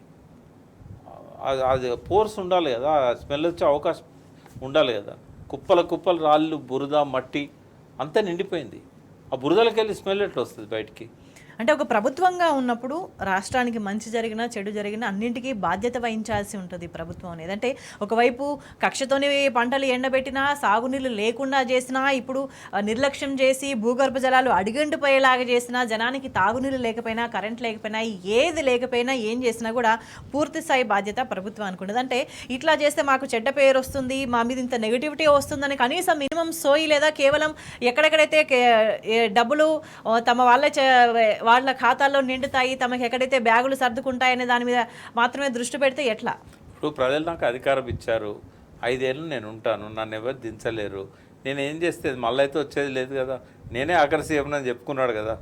అది పోర్స్ ఉండాలి కదా, స్మెల్ వచ్చే అవకాశం ఉండాలి కదా. కుప్పలు రాళ్ళు, బురద, మట్టి అంతా నిండిపోయింది. ఆ బురదలకి వెళ్ళి స్మెల్ ఎట్లా వస్తుంది బయటికి? అంటే ఒక ప్రభుత్వంగా ఉన్నప్పుడు రాష్ట్రానికి మంచి జరిగినా చెడు జరిగినా అన్నింటికీ బాధ్యత వహించాల్సి ఉంటుంది ప్రభుత్వం అనేది. అంటే ఒకవైపు కక్షతోని పంటలు ఎండబెట్టినా, సాగునీళ్ళు లేకుండా చేసినా, ఇప్పుడు నిర్లక్ష్యం చేసి భూగర్భ జలాలు అడిగంటిపోయేలాగా చేసినా, జనానికి తాగునీళ్ళు లేకపోయినా, కరెంట్ లేకపోయినా, ఏది లేకపోయినా, ఏం చేసినా కూడా పూర్తి స్థాయి బాధ్యత ప్రభుత్వం అనుకుంటుంది. అంటే ఇట్లా చేస్తే మాకు చెడ్డ పేరు వస్తుంది, మా మీద ఇంత నెగిటివిటీ వస్తుందని కనీసం మినిమం సోయి లేదా కేవలం ఎక్కడెక్కడైతే డబ్బులు తమ వాళ్ళ ఖాతాల్లో నిండుతాయి, తమకు ఎక్కడైతే బ్యాగులు సర్దుకుంటాయనే దాని మీద మాత్రమే దృష్టి పెడితే ఎట్లా? ఇప్పుడు ప్రజలు నాకు అధికారం ఇచ్చారు, 5 ఏళ్ళు నేను ఉంటాను, నన్ను ఎవరు దించలేరు, నేను ఏం చేస్తే మళ్ళీ అయితే వచ్చేది లేదు కదా, నేనే ఆఖరి సీఎం అని చెప్పుకున్నాడు కదా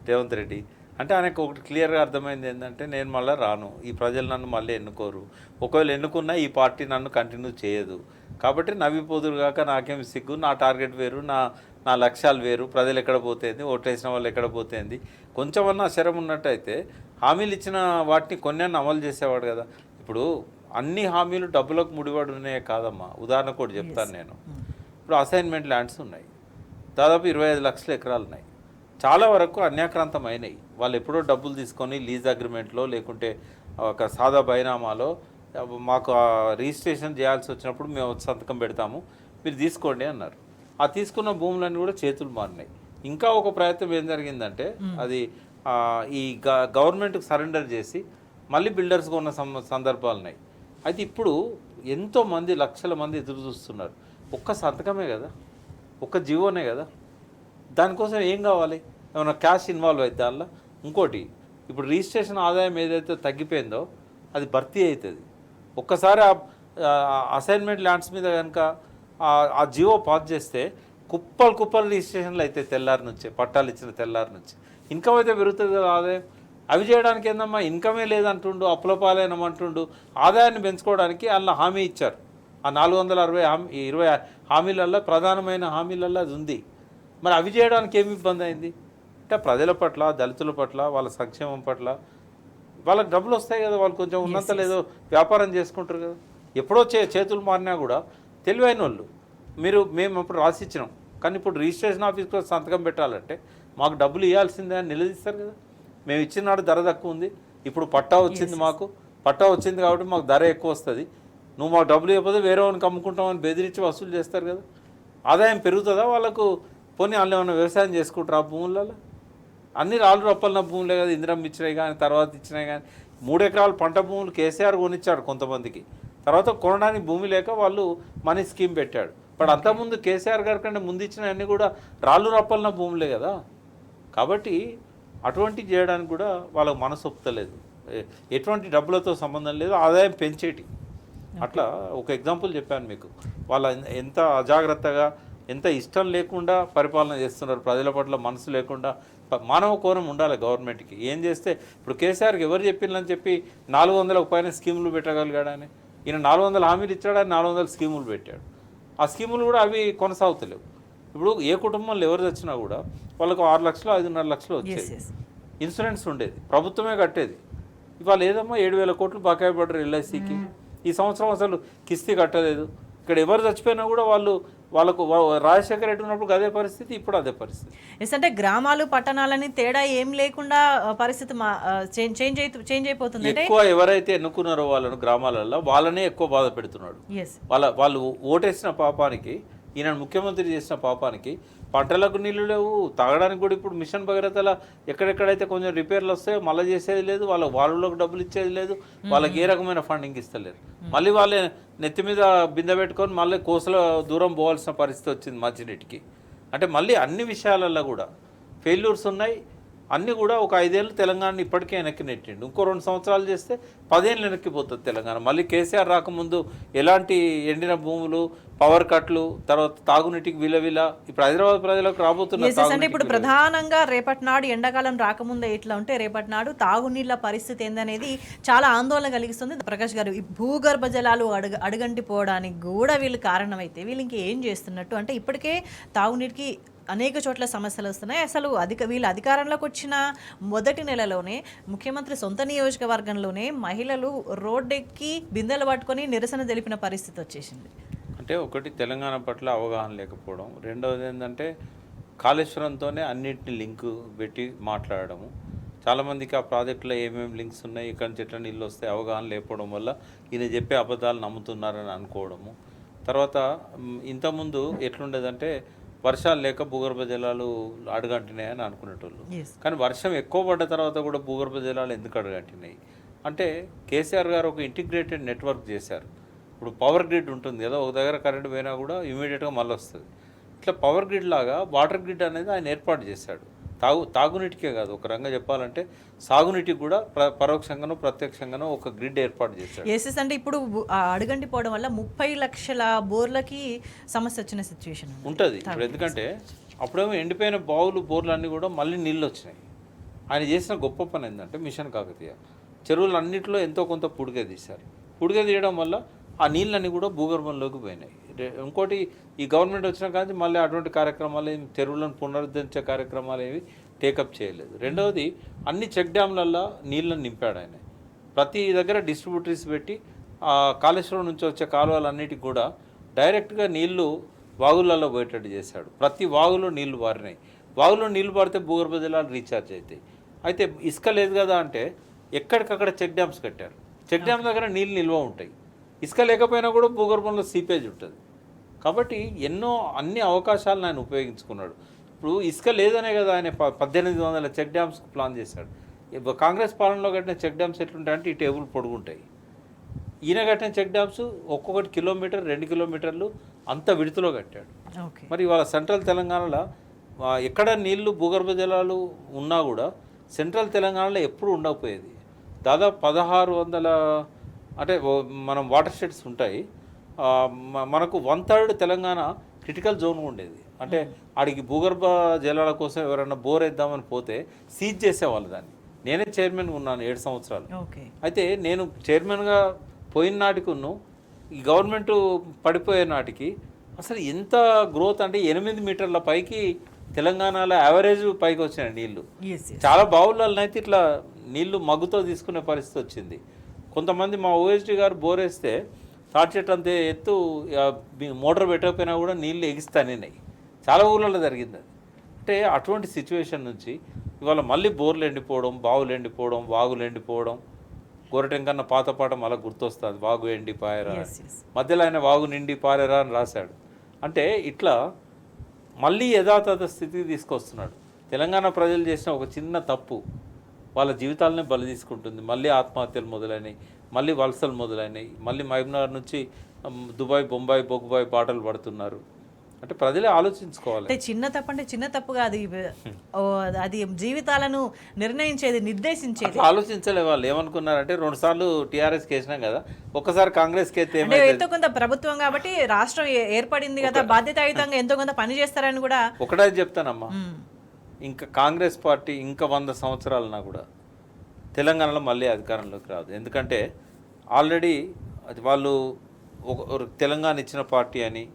రేవంత్ రెడ్డి. అంటే ఆయనకు ఒకటి క్లియర్గా అర్థమైంది ఏంటంటే నేను మళ్ళీ రాను, ఈ ప్రజలు నన్ను మళ్ళీ ఎన్నుకోరు, ఒకవేళ ఎన్నుకున్నా ఈ పార్టీ నన్ను కంటిన్యూ చేయదు. కాబట్టి నవ్విపోదురు కాక నాకేం సిగ్గు, నా టార్గెట్ వేరు, నా లక్ష్యాలు వేరు, ప్రజలు ఎక్కడ పోతేంది, ఓట్లేసిన వాళ్ళు ఎక్కడ పోతేంది. కొంచెమన్నా శరం ఉన్నట్టయితే హామీలు ఇచ్చిన వాటిని కొన్ని అమలు చేసేవాడు కదా. ఇప్పుడు అన్ని హామీలు డబ్బులకు ముడిపడి ఉన్నాయే కాదమ్మా. ఉదాహరణకు ఒకటి చెప్తాను నేను. ఇప్పుడు అసైన్మెంట్ ల్యాండ్స్ ఉన్నాయి, దాదాపు 25 లక్షల ఎకరాలు ఉన్నాయి. చాలా వరకు అన్యాక్రాంతం అయినాయి. వాళ్ళు ఎప్పుడో డబ్బులు తీసుకొని లీజ్ అగ్రిమెంట్లో లేకుంటే ఒక సాదా బైనామాలో మాకు రిజిస్ట్రేషన్ చేయాల్సి వచ్చినప్పుడు మేము సంతకం పెడతాము, మీరు తీసుకోండి అన్నారు. ఆ తీసుకున్న భూములన్నీ కూడా చేతులు మారినాయి. ఇంకా ఒక ప్రయత్నం ఏం జరిగిందంటే అది ఈ గవర్నమెంట్కి సరెండర్ చేసి మళ్ళీ బిల్డర్స్గా ఉన్న సందర్భాలు ఉన్నాయి. అయితే ఇప్పుడు ఎంతోమంది లక్షల మంది ఎదురు చూస్తున్నారు. ఒక్క సంతకమే కదా, ఒక్క జీవోనే కదా, దానికోసం ఏం కావాలి? ఏమైనా క్యాష్ ఇన్వాల్వ్ అయితే దానిలో. ఇంకోటి, ఇప్పుడు రిజిస్ట్రేషన్ ఆదాయం ఏదైతే తగ్గిపోయిందో అది భర్తీ అవుతుంది. ఒక్కసారి అసైన్మెంట్ ల్యాండ్స్ మీద కనుక ఆ జియో పాస్ చేస్తే కుప్పలు రిజిస్ట్రేషన్లు అయితే తెల్లారి నుంచే, పట్టాలు ఇచ్చిన తెల్లారి నుంచి ఇన్కమ్ అయితే పెరుగుతుంది కదా ఆదాయం. అవి చేయడానికి ఏందమ్మా, ఇన్కమే లేదంటుండు, అప్పుల పాలైనమంటుండు. ఆదాయాన్ని పెంచుకోవడానికి అందులో హామీ ఇచ్చారు. ఆ 420 హామీలల్లో ప్రధానమైన హామీలల్లో అది ఉంది. మరి అవి చేయడానికి ఏమి ఇబ్బంది అయింది అంటే ప్రజల పట్ల, దళితుల పట్ల, వాళ్ళ సంక్షేమం పట్ల వాళ్ళకి డబ్బులు వస్తాయి కదా, వాళ్ళు కొంచెం ఉన్నంత లేదో వ్యాపారం చేసుకుంటారు కదా. ఎప్పుడో చేతులు మారినా కూడా తెలివైన వాళ్ళు మేము అప్పుడు రాసిచ్చినాం, కానీ ఇప్పుడు రిజిస్ట్రేషన్ ఆఫీస్కి సంతకం పెట్టాలంటే మాకు డబ్బులు ఇవ్వాల్సిందే అని నిలదీస్తారు కదా. మేము ఇచ్చిన నాడు ధర తక్కువ ఉంది, ఇప్పుడు పట్టా వచ్చింది, మాకు పట్టా వచ్చింది కాబట్టి మాకు ధర ఎక్కువ వస్తుంది, నువ్వు మాకు డబ్బులు ఇవ్వకపోతే వేరే వాళ్ళకి అమ్ముకుంటామని బెదిరించి వసూలు చేస్తారు కదా. ఆదాయం పెరుగుతుందా వాళ్ళకు? పోనీ వాళ్ళు ఏమైనా వ్యవసాయం చేసుకుంటారు ఆ భూములలో? అన్ని రాళ్ళు రప్పలిన భూములే కదా, ఇందిరమ్మ ఇచ్చినాయి కానీ తర్వాత ఇచ్చినాయి కానీ. 3 ఎకరాల పంట భూములు కేసీఆర్ కొనిచ్చాడు కొంతమందికి, తర్వాత కొనడానికి భూమి లేక వాళ్ళు మనీ స్కీమ్ పెట్టాడు. బట్ అంతకుముందు కేసీఆర్ గారి కంటే ముందు ఇచ్చినవన్నీ కూడా రాళ్ళు రప్పలిన భూములే కదా. కాబట్టి అటువంటివి చేయడానికి కూడా వాళ్ళకు మనసు ఒప్పుతలేదు. ఎటువంటి డబ్బులతో సంబంధం లేదు, ఆదాయం పెంచేటి. అట్లా ఒక ఎగ్జాంపుల్ చెప్పాను మీకు. వాళ్ళ ఎంత అజాగ్రత్తగా, ఎంత ఇష్టం లేకుండా పరిపాలన చేస్తున్నారు, ప్రజల పట్ల మనసు లేకుండా. మానవ కోణం ఉండాలి గవర్నమెంట్కి. ఏం చేస్తే ఇప్పుడు కేసీఆర్కి ఎవరు చెప్పిందని చెప్పి 400కు పైన స్కీములు పెట్టగలిగాడని. ఈయన 400 హామీలు ఇచ్చాడని 400 స్కీములు పెట్టాడు. ఆ స్కీములు కూడా అవి కొనసాగుతలేవు. ఇప్పుడు ఏ కుటుంబంలో ఎవరు వచ్చినా కూడా వాళ్ళకు 6 లక్షలు 5.5 లక్షలు వచ్చేది. ఇన్సూరెన్స్ ఉండేది, ప్రభుత్వమే కట్టేది. ఇవాళ ఏదమ్మా 7,000 కోట్లు బకాయి పడ్డారు ఎల్ఐసికి. ఈ సంవత్సరం అసలు కిస్తీ కట్టలేదు. ఇక్కడ ఎవరు చచ్చిపోయినా కూడా వాళ్ళకు రాజశేఖర రెడ్డి ఉన్నప్పుడు అదే పరిస్థితి, ఇప్పుడు అదే పరిస్థితి. అంటే గ్రామాలు పట్టణాలని తేడా ఏం లేకుండా పరిస్థితి చేంజ్ అయిపోతుంది. ఎక్కువ ఎవరైతే ఎన్నుకున్నారో వాళ్ళను గ్రామాలలో వాళ్ళనే ఎక్కువ బాధ పెడుతున్నాడు. వాళ్ళు ఓటేసిన పాపానికి, ఈయన ముఖ్యమంత్రి చేసిన పాపానికి పంటలకు నీళ్లు లేవు, తాగడానికి కూడా ఇప్పుడు మిషన్ భగీరథల ఎక్కడెక్కడైతే కొంచెం రిపేర్లు వస్తాయో మళ్ళీ చేసేది లేదు, వాళ్ళకు డబ్బులు ఇచ్చేది లేదు, వాళ్ళకి ఏ రకమైన ఫండింగ్ ఇస్తలేరు. మళ్ళీ వాళ్ళే నెత్తి మీద బిందె పెట్టుకొని మళ్ళీ కోసల దూరం పోవాల్సిన పరిస్థితి వచ్చింది మంచినీటికి. అంటే మళ్ళీ అన్ని విషయాలలో కూడా ఫెయిల్యూర్స్ ఉన్నాయి. అన్నీ కూడా ఒక 5 ఏళ్ళు తెలంగాణ ఇప్పటికే వెనక్కి నెట్టిండు. ఇంకో 2 సంవత్సరాలు చేస్తే 10 ఏళ్ళు వెనక్కిపోతుంది తెలంగాణ. మళ్ళీ కేసీఆర్ రాకముందు ఎలాంటి ఎండిన భూములు, పవర్ కట్లు, తర్వాత తాగునీటికి విలవిల ఇప్పుడు హైదరాబాద్ ప్రజలకు రాబోతున్న. అంటే ఇప్పుడు ప్రధానంగా రేపటి నాడు ఎండాకాలం రాకముందే ఇట్లా ఉంటే రేపటి నాడు తాగునీళ్ళ పరిస్థితి ఏందనేది చాలా ఆందోళన కలిగిస్తుంది. ప్రకాష్ గారు, ఈ భూగర్భ జలాలు అడుగంటిపోవడానికి కూడా వీళ్ళు కారణమైతే వీళ్ళు ఇంకేం చేస్తున్నట్టు? అంటే ఇప్పటికే తాగునీటికి అనేక చోట్ల సమస్యలు వస్తున్నాయి. అసలు వీళ్ళు అధికారంలోకి వచ్చిన మొదటి నెలలోనే ముఖ్యమంత్రి సొంత నియోజకవర్గంలోనే మహిళలు రోడ్డెక్కి బిందెలు పట్టుకొని నిరసన తెలిపిన పరిస్థితి వచ్చేసింది. అంటే ఒకటి తెలంగాణ పట్ల అవగాహన లేకపోవడం, రెండవది ఏంటంటే కాళేశ్వరంతోనే అన్నింటినీ లింకు పెట్టి మాట్లాడడము. చాలామందికి ఆ ప్రాజెక్టులో ఏమేమి లింక్స్ ఉన్నాయి, ఇక్కడి నుంచి ఎట్లా నీళ్ళు వస్తాయి అవగాహన లేకపోవడం వల్ల ఈయన చెప్పే అబద్ధాలు నమ్ముతున్నారని అనుకోవడము. తర్వాత ఇంతకుముందు ఎట్లుండేదంటే వర్షాలు లేక భూగర్భ జలాలు అడుగంటినాయని అనుకునేటోళ్ళు. కానీ వర్షం ఎక్కువ పడ్డ తర్వాత కూడా భూగర్భ జలాలు ఎందుకు అడుగంటినాయి అంటే కేసీఆర్ గారు ఒక ఇంటిగ్రేటెడ్ నెట్వర్క్ చేశారు. ఇప్పుడు పవర్ గ్రిడ్ ఉంటుంది కదా, ఒక దగ్గర కరెంట్ పోయినా కూడా ఇమీడియట్గా మళ్ళీ వస్తుంది. ఇట్లా పవర్ గ్రిడ్ లాగా వాటర్ గ్రిడ్ అనేది ఆయన ఏర్పాటు చేశాడు. తాగునీటికే కాదు, ఒక రంగా చెప్పాలంటే సాగునీటికి కూడా పరోక్షంగానో ప్రత్యక్షంగానో ఒక గ్రిడ్ ఏర్పాటు చేశాడు. ఎస్ అంటే ఇప్పుడు అడుగంటి పోవడం వల్ల 30 లక్షల బోర్లకి సమస్య వచ్చిన సిచ్యువేషన్ ఉంటుంది ఇప్పుడు. ఎందుకంటే అప్పుడేమో ఎండిపోయిన బావులు, బోర్లు అన్నీ కూడా మళ్ళీ నీళ్ళు వచ్చినాయి. ఆయన చేసిన గొప్ప పని ఏంటంటే మిషన్ కాకతీయ చెరువులు అన్నింటిలో ఎంతో కొంత పుడిగే తీశారు. పుడిగే తీయడం వల్ల ఆ నీళ్ళన్నీ కూడా భూగర్భంలోకి పోయినాయి. ఇంకోటి, ఈ గవర్నమెంట్ వచ్చిన కానీ మళ్ళీ అటువంటి కార్యక్రమాలు ఏమి, చెరువులను పునరుద్ధరించే కార్యక్రమాలు ఏవి టేకప్ చేయలేదు. రెండవది, అన్ని చెక్ డ్యామ్లల్లో నీళ్ళని నింపాడు ఆయన. ప్రతి దగ్గర డిస్ట్రిబ్యూటరీస్ పెట్టి కాళేశ్వరం నుంచి వచ్చే కాలువలన్నిటికి కూడా డైరెక్ట్గా నీళ్లు వాగులలో పోయేటట్టు చేశాడు. ప్రతి వాగులో నీళ్లు పారినాయి. వాగులో నీళ్లు పడితే భూగర్భ జలాలు రీఛార్జ్ అవుతాయి. అయితే ఇసుక లేదు కదా అంటే ఎక్కడికక్కడ చెక్ డ్యామ్స్ కట్టారు. చెక్ డ్యామ్ దగ్గర నీళ్ళు నిల్వ ఉంటాయి. ఇసుక లేకపోయినా కూడా భూగర్భంలో సీపేజ్ ఉంటుంది. కాబట్టి అన్ని అవకాశాలను ఆయన ఉపయోగించుకున్నాడు. ఇప్పుడు ఇసుక లేదనే కదా ఆయన 1800 చెక్ డ్యామ్స్ ప్లాన్ చేశాడు. కాంగ్రెస్ పాలనలో కట్టిన చెక్ డ్యామ్స్ ఎట్లుంటాయంటే ఈ టేబుల్ పొడుగుంటాయి. ఈయన కట్టిన చెక్ డ్యామ్స్ ఒక్కొక్కటి కిలోమీటర్ 2 కిలోమీటర్లు అంత విడుతులో కట్టాడు. ఓకే. ఇవాళ సెంట్రల్ తెలంగాణలో ఎక్కడ నీళ్లు భూగర్భ జలాలు ఉన్నా కూడా సెంట్రల్ తెలంగాణలో ఎప్పుడు ఉండకపోయేది. దాదాపు 1600 అంటే మనం వాటర్ షెడ్స్ ఉంటాయి. మనకు 1/3 తెలంగాణ క్రిటికల్ జోన్ ఉండేది. అంటే ఆడికి భూగర్భ జలాల కోసం ఎవరైనా బోర్ వేద్దామని పోతే సీజ్ చేసేవాళ్ళు దాన్ని. నేనే చైర్మన్గా ఉన్నాను 7 సంవత్సరాలు. అయితే నేను చైర్మన్గా పోయిన నాటికును ఈ గవర్నమెంట్ పడిపోయే నాటికి అసలు ఎంత గ్రోత్ అంటే 8 మీటర్ల పైకి తెలంగాణలో యావరేజ్ పైకి వచ్చినాయి నీళ్లు. చాలా బావులలో అయితే ఇట్లా నీళ్లు మగ్గుతో తీసుకునే పరిస్థితి వచ్చింది. కొంతమంది మా ఓఎస్డీ గారు బోర్ వేస్తే తాటి చెట్టు అంతే ఎత్తు మోటార్ పెట్టకపోయినా కూడా నీళ్ళు ఎగిస్తానే చాలా ఊళ్ళలో జరిగింది అది. అంటే అటువంటి సిచ్యువేషన్ నుంచి ఇవాళ మళ్ళీ బోర్లు ఎండిపోవడం, బావులు ఎండిపోవడం, వాగులు ఎండిపోవడం. గోరటెంకన్న పాత పాట మళ్ళీ గుర్తొస్తుంది, వాగు ఎండి పాయరా. మధ్యలో ఆయన వాగు నిండి పారేరా అని రాశాడు. అంటే ఇట్లా మళ్ళీ యథాతథ స్థితికి తీసుకొస్తున్నాడు. తెలంగాణ ప్రజలు చేసిన ఒక చిన్న తప్పు వాళ్ళ జీవితాలనే బలి తీసుకుంటుంది. మళ్ళీ ఆత్మహత్యలు మొదలైనవి, మళ్ళీ వలసలు మొదలైనవి, మళ్ళీ మహబూబ్నగర్ నుంచి దుబాయ్, బొంబాయి, బొగ్గుబాయి పాటలు పడుతున్నారు. అంటే ప్రజలే ఆలోచించుకోవాలి. అంటే చిన్న తప్పు అంటే చిన్న తప్పుగా అది జీవితాలను నిర్ణయించేది, నిర్దేశించేది. ఆలోచించలే వాళ్ళు. ఏమనుకున్నారంటే 2 సార్లు టీఆర్ఎస్కి వేసినాం కదా, ఒక్కసారి కాంగ్రెస్కి అయితే ఎంతో కొంత ప్రభుత్వం కాబట్టి రాష్ట్రం ఏర్పడింది కదా, బాధ్యతాయుతంగా ఎంతో కొంత పని చేస్తారని కూడా ఒకటే చెప్తానమ్మా. ఇంకా కాంగ్రెస్ పార్టీ ఇంకా 100 సంవత్సరాలన్నా కూడా తెలంగాణలో మళ్ళీ అధికారంలోకి రాదు. ఎందుకంటే ఆల్రెడీ అది వాళ్ళు తెలంగాణ ఇచ్చిన పార్టీ అని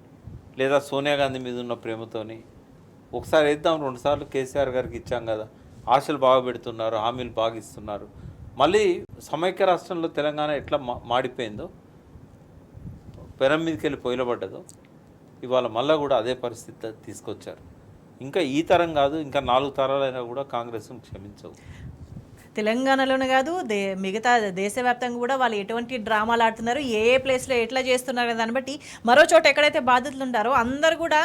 లేదా సోనియా గాంధీ మీద ఉన్న ప్రేమతోని ఒకసారి వేద్దాం, 2 సార్లు కేసీఆర్ గారికి ఇచ్చాం కదా, ఆశలు బాగా పెడుతున్నారు, హామీలు బాగా ఇస్తున్నారు. మళ్ళీ సమైక్య రాష్ట్రంలో తెలంగాణ ఎట్లా మాడిపోయిందో, పెరం మీదకి వెళ్ళి పొయ్యిలబడ్డదో, ఇవాళ మళ్ళీ కూడా అదే పరిస్థితి తీసుకొచ్చారు. ఇంకా ఈ తరం కాదు, ఇంకా 4 తరాలైనా కూడా కాంగ్రెస్ను క్షమించవు. తెలంగాణలోనే కాదు మిగతా దేశవ్యాప్తంగా కూడా వాళ్ళు ఎటువంటి డ్రామాలు ఆడుతున్నారు, ఏ ప్లేస్లో ఎట్లా చేస్తున్నారు దాన్ని బట్టి మరో చోట ఎక్కడైతే బాధితులు ఉంటారో అందరు కూడా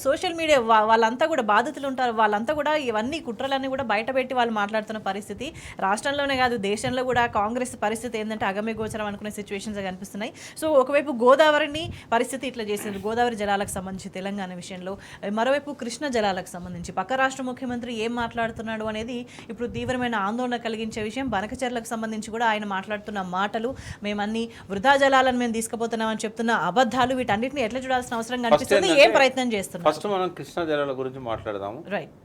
సోషల్ మీడియా వాళ్ళంతా కూడా బాధితులు ఉంటారు, వాళ్ళంతా కూడా ఇవన్నీ కుట్రలన్నీ కూడా బయటపెట్టి వాళ్ళు మాట్లాడుతున్న పరిస్థితి. రాష్ట్రంలోనే కాదు దేశంలో కూడా కాంగ్రెస్ పరిస్థితి ఏంటంటే అగమ్య గోచరం అనుకునే సిచ్యువేషన్స్ కనిపిస్తున్నాయి. సో ఒకవైపు గోదావరిని పరిస్థితి ఇట్లా చేసింది, గోదావరి జలాలకు సంబంధించి తెలంగాణ విషయంలో, మరోవైపు కృష్ణ జలాలకు సంబంధించి పక్క రాష్ట్ర ముఖ్యమంత్రి ఏం మాట్లాడుతున్నాడు అనేది ఇప్పుడు తీవ్రమైన ఆందోళన కలిగించే విషయం. బనకచెర్లకు సంబంధించి కూడా ఆయన మాట్లాడుతున్న మాటలు, మేమన్నీ వృధా జలాలను మేము తీసుకుపోతున్నామని చెప్తున్న అబద్ధాలు, వీటన్నిటిని ఎట్లా చూడాల్సిన అవసరం కనిపిస్తుంది, ఏం ప్రయత్నం చేస్తున్నారు? ఫస్ట్ మనం కృష్ణా జలాల గురించి మాట్లాడదాము.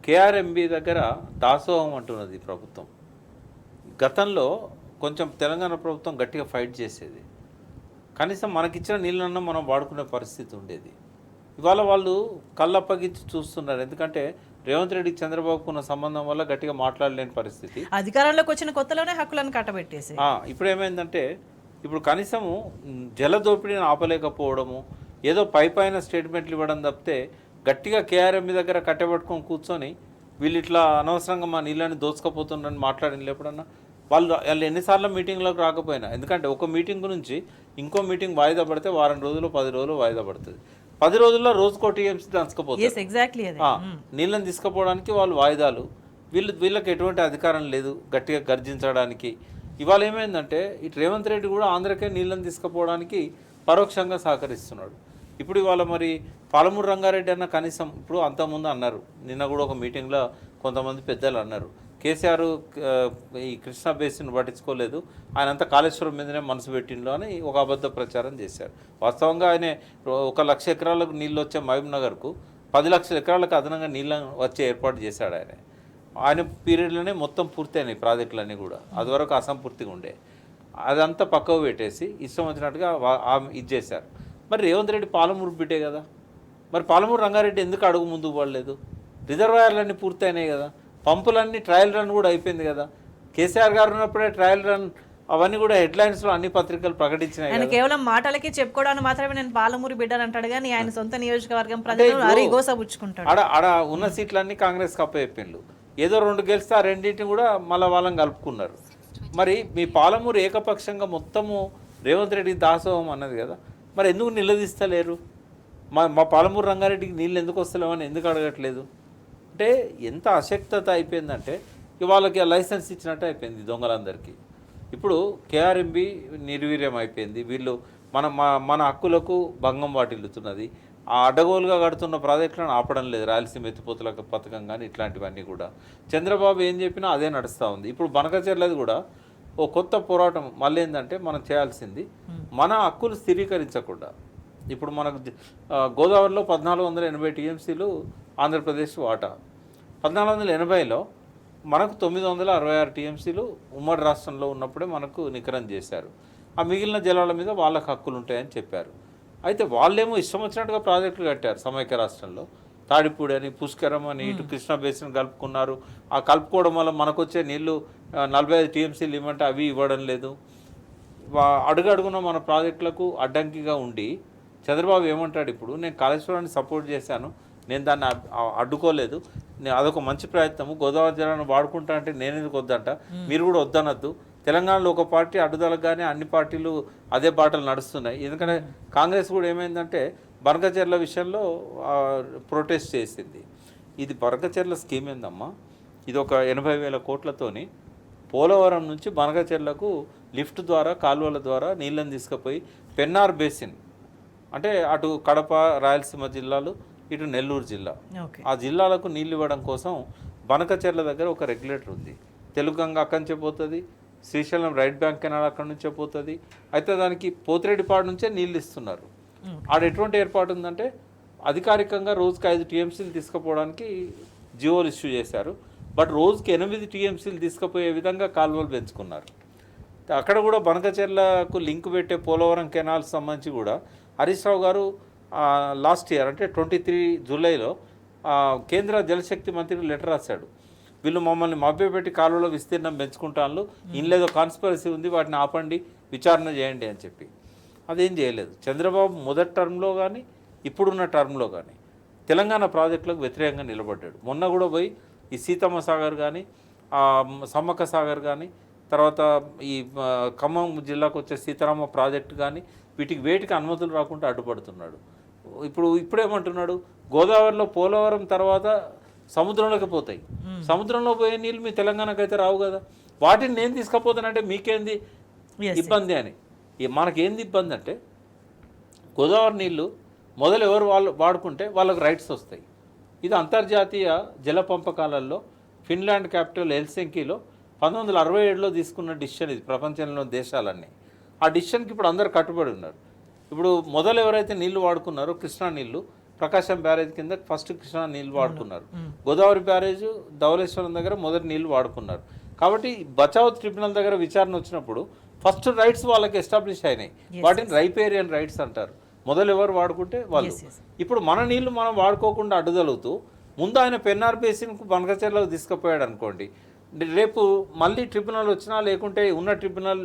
కేఆర్ఎంబి దగ్గర దాసోహం అంటున్నది ప్రభుత్వం. గతంలో కొంచెం తెలంగాణ ప్రభుత్వం గట్టిగా ఫైట్ చేసేది, కనీసం మనకిచ్చిన నీళ్ళన్నా మనం వాడుకునే పరిస్థితి ఉండేది. ఇవాళ వాళ్ళు కళ్ళప్పగించి చూస్తున్నారు. ఎందుకంటే రేవంత్ రెడ్డికి చంద్రబాబుకు ఉన్న సంబంధం వల్ల గట్టిగా మాట్లాడలేని పరిస్థితి. అధికారంలోకి వచ్చిన కొత్తలోనే హక్కులను కట్టబెట్టేసి ఇప్పుడు ఏమైందంటే ఇప్పుడు కనీసము జల దోపిడీని ఆపలేకపోవడము, ఏదో పైన స్టేట్మెంట్లు ఇవ్వడం తప్పితే గట్టిగా కేఆర్ఎంబి దగ్గర కట్టబెట్టుకొని కూర్చొని వీళ్ళు ఇట్లా అనవసరంగా మా నీళ్ళని దోచుకపోతున్నారని మాట్లాడిన ఎప్పుడన్నా వాళ్ళు ఎన్నిసార్లు మీటింగ్లోకి రాకపోయినా. ఎందుకంటే ఒక మీటింగ్ నుంచి ఇంకో మీటింగ్ వాయిదా పడితే వారం రోజులు 10 రోజులు వాయిదా పడుతుంది. 10 రోజుల్లో రోజుకో టీఎంసీ దంచుకపోతారు. నీళ్ళని తీసుకుపోవడానికి వాళ్ళు వాయిదాలు, వీళ్ళకి ఎటువంటి అధికారం లేదు గట్టిగా గర్జించడానికి. ఇవాళ ఏమైందంటే ఇటు రేవంత్ రెడ్డి కూడా ఆంధ్రకే నీళ్ళని తీసుకుపోవడానికి పరోక్షంగా సహకరిస్తున్నాడు. ఇప్పుడు ఇవాళ మరి పాలమూరు రంగారెడ్డి అన్న కనీసం ఇప్పుడు అంతకుముందు అన్నారు, నిన్న కూడా ఒక మీటింగ్లో కొంతమంది పెద్దలు అన్నారు, కేసీఆర్ ఈ కృష్ణా బేసిన్ పట్టించుకోలేదు, ఆయన అంతా కాళేశ్వరం మీదనే మనసు పెట్టిండు అని ఒక అబద్ధ ప్రచారం చేశారు. వాస్తవంగా ఆయన 1 లక్ష ఎకరాలకు నీళ్ళు వచ్చే మహబూబ్నగర్కు 10 లక్షల ఎకరాలకు అదనంగా నీళ్ళ వచ్చే ఏర్పాటు చేశాడు ఆయన పీరియడ్లోనే మొత్తం పూర్తయినాయి ప్రాజెక్టులన్నీ కూడా. అది వరకు అసంపూర్తిగా ఉండే, అదంతా పక్కకు పెట్టేసి ఇష్టం వచ్చినట్టుగా ఇది చేశారు. మరి రేవంత్ రెడ్డి పాలమూరు బిడ్డే కదా, మరి పాలమూరు రంగారెడ్డి ఎందుకు అడుగు ముందుకు పడలేదు? రిజర్వాయర్లన్నీ పూర్తయినాయి కదా, పంపులన్నీ ట్రయల్ రన్ కూడా అయిపోయింది కదా. కేసీఆర్ గారు ఉన్నప్పుడే ట్రయల్ రన్ అవన్నీ కూడా హెడ్లైన్స్లో అన్ని పత్రికలు ప్రకటించినాయి ఆయన కదా. కేవలం మాటలకి చెప్పుకోవడానికి మాత్రమే నేను పాలమూరి బిడ్డని అంటాడు కానీ ఆయన సొంత నియోజకవర్గం ప్రజలు అరిగోసబుచ్చుకుంటాడు. ఆడ ఉన్న సీట్లన్నీ కాంగ్రెస్ కప్పచెప్పిండ్రు. ఏదో 2 గెలిస్తే ఆ రెండింటిని కూడా మళ్ళీ వాళ్ళని కలుపుకున్నారు. మరి మీ పాలమూరు ఏకపక్షంగా మొత్తము రేవంత్ రెడ్డి దాసోహం అన్నది కదా, మరి ఎందుకు నిలదీస్తలేరు? మా పాలమూరు రంగారెడ్డికి నీళ్ళు ఎందుకు వస్తలేమని ఎందుకు అడగట్లేదు? అంటే ఎంత అశక్తత అయిపోయిందంటే వాళ్ళకి లైసెన్స్ ఇచ్చినట్టు అయిపోయింది దొంగలందరికీ. ఇప్పుడు కేఆర్ఎంబి నిర్వీర్యం అయిపోయింది. వీళ్ళు మన హక్కులకు భంగం వాటిల్లుతున్నది. ఆ అడ్డగోలుగా కడుతున్న ప్రాజెక్టులను ఆపడం లేదు. రాయలసీమ ఎత్తిపోతుల పథకం కానీ ఇట్లాంటివన్నీ కూడా చంద్రబాబు ఏం చెప్పినా అదే నడుస్తూ ఉంది. ఇప్పుడు బనకచెర్లది కూడా ఓ కొత్త పోరాటం. మళ్ళీ ఏంటంటే మనం చేయాల్సింది మన హక్కులు స్థిరీకరించకుండా. ఇప్పుడు మనకు గోదావరిలో 1480 టీఎంసీలు ఆంధ్రప్రదేశ్ వాటా. 1480లో మనకు 966 టీఎంసీలు ఉమ్మడి రాష్ట్రంలో ఉన్నప్పుడే మనకు నికరం చేశారు. ఆ మిగిలిన జలాల మీద వాళ్ళకు హక్కులు ఉంటాయని చెప్పారు. అయితే వాళ్ళేమో ఇష్టం వచ్చినట్టుగా ప్రాజెక్టులు కట్టారు సమైక్య రాష్ట్రంలో. తాడిపూడి అని, పుష్కరం అని, ఇటు కృష్ణా బేసిన్ కలుపుకున్నారు. ఆ కలుపుకోవడం వల్ల మనకు వచ్చే నీళ్లు 45 టీఎంసీలు ఇవ్వమంటే అవి ఇవ్వడం లేదు. అడుగడుగున మన ప్రాజెక్టులకు అడ్డంకిగా ఉండి చంద్రబాబు ఏమంటాడు? ఇప్పుడు నేను కాళేశ్వరాన్ని సపోర్ట్ చేశాను, నేను దాన్ని అడ్డుకోలేదు, అదొక మంచి ప్రయత్నము, గోదావరి జలాన్ని వాడుకుంటా అంటే నేను ఎందుకు వద్దంట, మీరు కూడా వద్దనద్దు. తెలంగాణలో ఒక పార్టీ అడ్డుదలకు కానీ అన్ని పార్టీలు అదే బాటలు నడుస్తున్నాయి. ఎందుకంటే కాంగ్రెస్ కూడా ఏమైందంటే బనకచెర్ల విషయంలో ప్రొటెస్ట్ చేసింది. ఇది బనకచెర్ల స్కీమ్ ఏందమ్మా? ఇది ఒక 80,000 కోట్లతోని పోలవరం నుంచి బనకచెర్లకు లిఫ్ట్ ద్వారా కాలువల ద్వారా నీళ్ళని తీసుకుపోయి పెన్నార్ బేసిన్ అంటే అటు కడప రాయలసీమ జిల్లాలు, ఇటు నెల్లూరు జిల్లా, ఆ జిల్లాలకు నీళ్ళు ఇవ్వడం కోసం బనకచెర్ల దగ్గర ఒక రెగ్యులేటర్ ఉంది. తెలుగంగ అక్కడి నుంచే పోతుంది, శ్రీశైలం రైట్ బ్యాంక్ కెనాల్ అక్కడి నుంచే పోతుంది. అయితే దానికి పోతిరెడ్డిపాడు నుంచే నీళ్ళు ఇస్తున్నారు. ఆడ ఎటువంటి ఏర్పాటు ఉందంటే అధికారికంగా రోజుకి 5 టీఎంసీలు తీసుకుపోవడానికి జియోలు ఇష్యూ చేశారు. బట్ రోజుకి 8 టీఎంసీలు తీసుకుపోయే విధంగా కాలువలు పెంచుకున్నారు. అక్కడ కూడా బనకచెర్లకు లింక్ పెట్టే పోలవరం కెనాల్ సంబంధించి కూడా హరీష్ రావు గారు లాస్ట్ ఇయర్ అంటే 23 జూలైలో కేంద్ర జలశక్తి మంత్రికి లెటర్ రాశాడు. వీళ్ళు మమ్మల్ని మభ్యపెట్టి కాలువలో విస్తీర్ణం పెంచుకుంటాను, ఇన్లేదో కాన్స్పిరసీ ఉంది, వాటిని ఆపండి, విచారణ చేయండి అని చెప్పి. అదేం చేయలేదు. చంద్రబాబు మొదటి టర్మ్లో కానీ ఇప్పుడున్న టర్మ్లో కానీ తెలంగాణ ప్రాజెక్టులకు వ్యతిరేకంగా నిలబడ్డాడు. మొన్న కూడా పోయి ఈ సీతమ్మ సాగర్ కానీ, సమ్మక్క సాగర్ కానీ, తర్వాత ఈ ఖమ్మం జిల్లాకు వచ్చే సీతారామ ప్రాజెక్టు కానీ వేటికి అనుమతులు రాకుండా అడ్డుపడుతున్నాడు. ఇప్పుడేమంటున్నాడు? గోదావరిలో పోలవరం తర్వాత సముద్రంలోకి పోతాయి, సముద్రంలో పోయే నీళ్ళు మీ తెలంగాణకు అయితే రావు కదా, వాటిని నేను తీసుకపోతానంటే మీకేంది ఇబ్బంది అని. మనకేంది ఇబ్బంది అంటే గోదావరి నీళ్ళు మొదలు ఎవరు వాళ్ళు వాడుకుంటే వాళ్ళకు రైట్స్ వస్తాయి. ఇది అంతర్జాతీయ జల పంపకాలలో ఫిన్లాండ్ క్యాపిటల్ హెల్సింకీలో 1967లో తీసుకున్న డిసిషన్ ఇది. ప్రపంచంలో దేశాలన్నీ ఆ డిసిషన్కి ఇప్పుడు అందరు కట్టుబడి ఉన్నారు. ఇప్పుడు మొదలు ఎవరైతే నీళ్లు వాడుకున్నారో కృష్ణా నీళ్లు, ప్రకాశం బ్యారేజ్ కింద ఫస్ట్ కృష్ణా నీళ్లు వాడుకున్నారు. గోదావరి బ్యారేజ్ ధవళేశ్వరం దగ్గర మొదటి నీళ్లు వాడుకున్నారు. కాబట్టి బచావ్ ట్రిబ్యునల్ దగ్గర విచారణ వచ్చినప్పుడు ఫస్ట్ రైట్స్ వాళ్ళకి ఎస్టాబ్లిష్ అయినాయి. వాటిని రైపేరియన్ రైట్స్ అంటారు. మొదలు ఎవరు వాడుకుంటే వాళ్ళు. ఇప్పుడు మన నీళ్లు మనం వాడుకోకుండా అడ్డుదలుగుతూ ముందు ఆయన పెన్నార్ బేసిన్కు బనకచెర్లకు తీసుకుపోయాడు అనుకోండి, రేపు మళ్ళీ ట్రిబ్యునల్ వచ్చినా లేకుంటే ఉన్న ట్రిబ్యునల్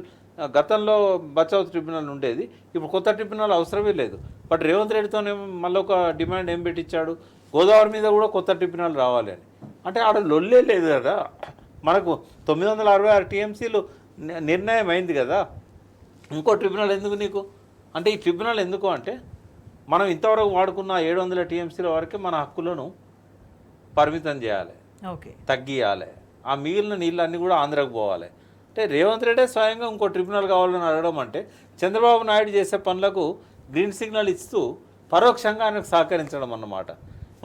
గతంలో బచావ్ ట్రిబ్యునల్ ఉండేది, ఇప్పుడు కొత్త ట్రిబ్యునల్ అవసరమే లేదు. బట్ రేవంత్ రెడ్డితోనే మళ్ళీ ఒక డిమాండ్ ఏం పెట్టించాడు? గోదావరి మీద కూడా కొత్త ట్రిబ్యునల్ రావాలి అని. అంటే ఆడ లొల్లే లేదు కదా. మనకు 966 టీఎంసీలు నిర్ణయం అయింది కదా, ఇంకో ట్రిబ్యునల్ ఎందుకు నీకు? అంటే ఈ ట్రిబ్యునల్ ఎందుకు అంటే మనం ఇంతవరకు వాడుకున్న 700 టీఎంసీల వరకే మన హక్కులను పరిమితం చేయాలి, తగ్గియాలి. ఆ మిగిలిన నీళ్ళన్నీ కూడా ఆంధ్రాకు పోవాలి. అంటే రేవంత్ రెడ్డి స్వయంగా ఇంకో ట్రిబ్యునల్ కావాలని అడగడం అంటే చంద్రబాబు నాయుడు చేసే పనులకు గ్రీన్ సిగ్నల్ ఇస్తూ పరోక్షంగా ఆయనకు సహకరించడం అన్నమాట.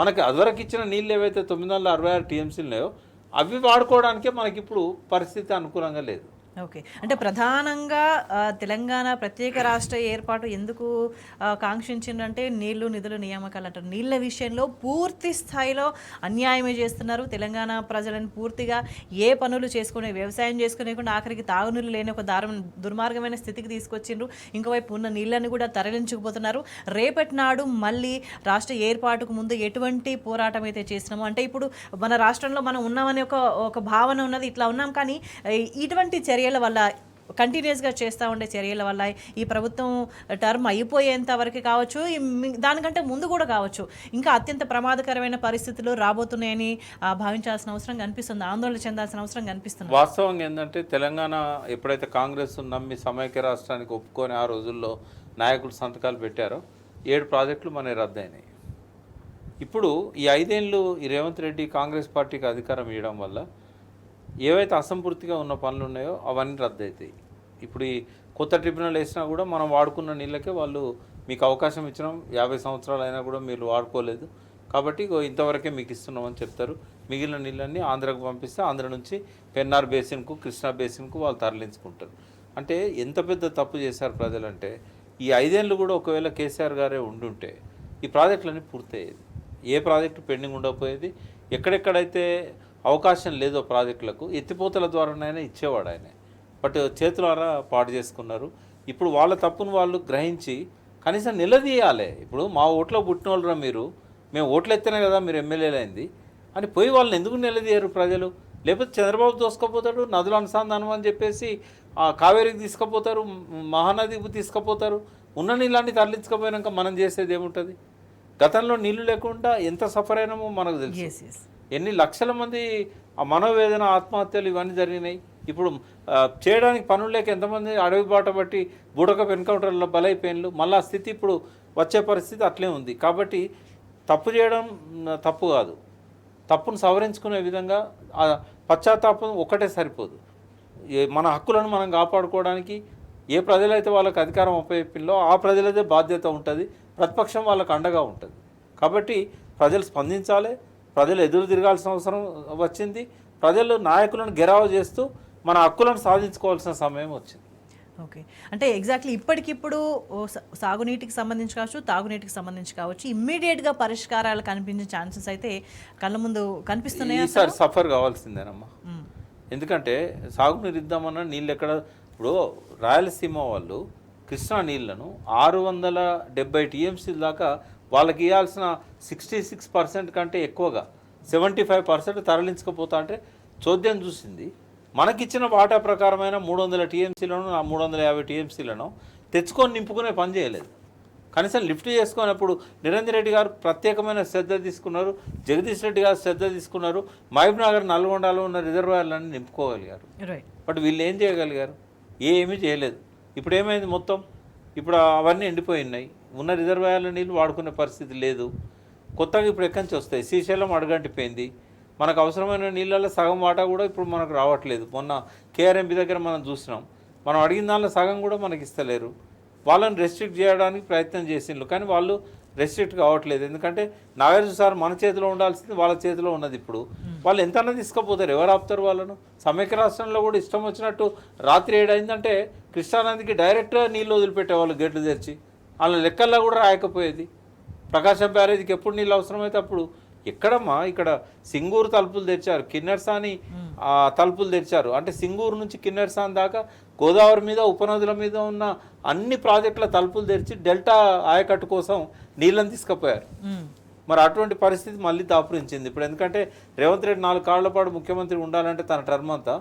మనకి అదివరకు ఇచ్చిన నీళ్ళు ఏవైతే 966 టీఎంసీలు ఉన్నాయో అవి వాడుకోవడానికే మనకి ఇప్పుడు పరిస్థితి అనుకూలంగా లేదు. ఓకే, అంటే ప్రధానంగా తెలంగాణ ప్రత్యేక రాష్ట్ర ఏర్పాటు ఎందుకు కాంక్షించిందంటే నీళ్లు నిధులు నియామకాలు అంటారు. నీళ్ళ విషయంలో పూర్తి స్థాయిలో అన్యాయమే చేస్తున్నారు. తెలంగాణ ప్రజలను పూర్తిగా ఏ పనులు చేసుకునే, వ్యవసాయం చేసుకునేకుండా ఆఖరికి తాగునీళ్ళు లేని ఒక దుర్మార్గమైన స్థితికి తీసుకొచ్చిండ్రు. ఇంకోవైపు ఉన్న నీళ్ళని కూడా తరలించుకుపోతున్నారు. రేపటి నాడు మళ్ళీ రాష్ట్ర ఏర్పాటుకు ముందు ఎటువంటి పోరాటం అయితే చేసినామో, అంటే ఇప్పుడు మన రాష్ట్రంలో మనం ఉన్నామని ఒక భావన ఉన్నది, ఇట్లా ఉన్నాం. కానీ ఇటువంటి చర్యల వల్ల కంటిన్యూస్గా చేస్తూ ఉండే చర్యల వల్ల ఈ ప్రభుత్వం టర్మ్ అయిపోయేంత వరకు కావచ్చు, దానికంటే ముందు కూడా కావచ్చు, ఇంకా అత్యంత ప్రమాదకరమైన పరిస్థితులు రాబోతున్నాయని భావించాల్సిన అవసరం కనిపిస్తుంది, ఆందోళన చెందాల్సిన అవసరం కనిపిస్తుంది. వాస్తవంగా ఏంటంటే తెలంగాణ ఎప్పుడైతే కాంగ్రెస్ నమ్మి సమైక్య రాష్ట్రానికి ఒప్పుకొని ఆ రోజుల్లో నాయకులు సంతకాలు పెట్టారో 7 ప్రాజెక్టులు మన రద్దయినాయి. ఇప్పుడు ఈ 5 ఏళ్ళు ఈ రేవంత్ రెడ్డి కాంగ్రెస్ పార్టీకి అధికారం ఇవ్వడం వల్ల ఏవైతే అసంపూర్తిగా ఉన్న పనులు ఉన్నాయో అవన్నీ రద్దవుతాయి. ఇప్పుడు ఈ కొత్త ట్రిబ్యునల్ వేసినా కూడా మనం వాడుకున్న నీళ్ళకే వాళ్ళు మీకు అవకాశం ఇచ్చినాం, 50 సంవత్సరాలు అయినా కూడా మీరు వాడుకోలేదు కాబట్టి ఇంతవరకే మీకు ఇస్తున్నామని చెప్తారు. మిగిలిన నీళ్ళన్నీ ఆంధ్రకు పంపిస్తే ఆంధ్ర నుంచి పెన్నార్ బేసిన్కు, కృష్ణా బేసిన్కు వాళ్ళు తరలించుకుంటారు. అంటే ఎంత పెద్ద తప్పు చేశారు ప్రజలంటే, ఈ 5 ఏళ్ళు కూడా ఒకవేళ కేసీఆర్ గారే ఉండుంటే ఈ ప్రాజెక్టులన్నీ పూర్తయ్యేది, ఏ ప్రాజెక్టు పెండింగ్ ఉండకపోయేది. ఎక్కడెక్కడైతే అవకాశం లేదో ప్రాజెక్టులకు ఎత్తిపోతల ద్వారానైనా ఇచ్చేవాడు ఆయన. బట్ చేతులారా పాడు చేసుకున్నారు. ఇప్పుడు వాళ్ళ తప్పును వాళ్ళు గ్రహించి కనీసం నిలదీయాలి. ఇప్పుడు మా ఓట్లో పుట్టిన వాళ్ళరా మీరు, మేము ఓట్లు ఎత్తేనే కదా మీరు ఎమ్మెల్యేలు అయింది అని పోయి వాళ్ళని ఎందుకు నిలదీయరు ప్రజలు? లేకపోతే చంద్రబాబు దోసుకపోతాడు, నదుల అనుసంధానం అని చెప్పేసి కావేరికి తీసుకుపోతారు, మహానదికి తీసుకుపోతారు. ఉన్న నీళ్ళని తరలించకపోయినాక మనం చేసేది ఏముంటుంది? గతంలో నీళ్లు లేకుండా ఎంత సఫర్ అయినామో మనకు తెలుసు. ఎన్ని లక్షల మంది ఆ మనోవేదన, ఆత్మహత్యలు ఇవన్నీ జరిగినాయి. ఇప్పుడు చేయడానికి పనులు లేక ఎంతమంది అడవి బాట బట్టి బుడక ఎన్కౌంటర్లో బలైపోయినలు. మళ్ళీ ఆ స్థితి ఇప్పుడు వచ్చే పరిస్థితి అట్లే ఉంది. కాబట్టి తప్పు చేయడం తప్పు కాదు, తప్పును సవరించుకునే విధంగా పశ్చాత్తాపం ఒకటే సరిపోదు. మన హక్కులను మనం కాపాడుకోవడానికి ఏ ప్రజలైతే వాళ్ళకి అధికారం అప్పచెప్పిందో ఆ ప్రజలదే బాధ్యత ఉంటుంది, ప్రతిపక్షం వాళ్ళకు అండగా ఉంటుంది. కాబట్టి ప్రజలు స్పందించాలి, ప్రజలు ఎదురు తిరగాల్సిన అవసరం వచ్చింది, ప్రజలు నాయకులను గెరావు చేస్తూ మన హక్కులను సాధించుకోవాల్సిన సమయం వచ్చింది. ఓకే, అంటే ఎగ్జాక్ట్లీ ఇప్పటికిప్పుడు సాగునీటికి సంబంధించి కావచ్చు, తాగునీటికి సంబంధించి కావచ్చు, ఇమ్మీడియట్గా పరిష్కారాలు కనిపించే ఛాన్సెస్ అయితే కళ్ళ ముందు కనిపిస్తున్నాయి. ఈసారి సఫర్ కావాల్సిందేనమ్మా. ఎందుకంటే సాగునీరు ఇద్దామన్నా నీళ్ళు ఎక్కడ? ఇప్పుడు రాయలసీమ వాళ్ళు కృష్ణా నీళ్లను 670 టీఎంసీ దాకా వాళ్ళకి ఇవ్వాల్సిన 66% కంటే ఎక్కువగా 75% తరలించకపోతా అంటే చోద్యం చూసింది. మనకిచ్చిన వాటా ప్రకారమైన 300 టీఎంసీలను 350 టీఎంసీలను తెచ్చుకొని నింపుకునే పని చేయలేదు. కనీసం లిఫ్ట్ చేసుకున్నప్పుడు నిరంజన్ రెడ్డి గారు ప్రత్యేకమైన శ్రద్ధ తీసుకున్నారు, జగదీష్ రెడ్డి గారు శ్రద్ధ తీసుకున్నారు, మహబూబ్ నగర్, నల్గొండలో ఉన్న రిజర్వాయర్లన్నీ నింపుకోగలిగారు. బట్ వీళ్ళు ఏం చేయగలిగారు? ఏమీ చేయలేదు. ఇప్పుడు ఏమైంది మొత్తం? ఇప్పుడు అవన్నీ ఎండిపోయినాయి, ఉన్న రిజర్వాయర్ల నీళ్ళు వాడుకునే పరిస్థితి లేదు. కొత్తగా ఇప్పుడు ఎక్కడి నుంచి వస్తాయి? శ్రీశైలం అడగంటిపోయింది. మనకు అవసరమైన నీళ్ళల్లో సగం వాటా కూడా ఇప్పుడు మనకు రావట్లేదు. మొన్న కేఆర్ఎంబి దగ్గర మనం చూసినాం, మనం అడిగిన దానిలో సగం కూడా మనకి ఇస్తలేరు. వాళ్ళని రెస్ట్రిక్ట్ చేయడానికి ప్రయత్నం చేసిండ్రు, కానీ వాళ్ళు రెస్ట్రిక్ట్ కావట్లేదు. ఎందుకంటే నాగార్జున సార్ మన చేతిలో ఉండాల్సింది వాళ్ళ చేతిలో ఉన్నది. ఇప్పుడు వాళ్ళు ఎంతన్నా తీసుకుపోతారు, ఎవరు ఆపుతారు వాళ్ళను? సమైక్య రాష్ట్రంలో కూడా ఇష్టం వచ్చినట్టు రాత్రి 7 అయిందంటే కృష్ణానదికి డైరెక్ట్గా నీళ్ళు వదిలిపెట్టేవాళ్ళు గేట్లు తెరిచి. వాళ్ళ లెక్కల్లో కూడా రాయకపోయేది. ప్రకాశం బ్యారేజీకి ఎప్పుడు నీళ్ళు అవసరమైతే అప్పుడు. ఎక్కడమ్మా? ఇక్కడ సింగూరు తలుపులు తెరిచారు, కిన్నెరసాని తలుపులు తెరిచారు. అంటే సింగూరు నుంచి కిన్నెరసాని దాకా గోదావరి మీద, ఉపనదుల మీద ఉన్న అన్ని ప్రాజెక్టుల తలుపులు తెరిచి డెల్టా ఆయకట్టు కోసం నీళ్ళని తీసుకుపోయారు. మరి అటువంటి పరిస్థితి మళ్ళీ దాపురించింది ఇప్పుడు. ఎందుకంటే రేవంత్ రెడ్డి 4 కాళ్ల పాటు ముఖ్యమంత్రి ఉండాలంటే తన టర్మ్ అంతా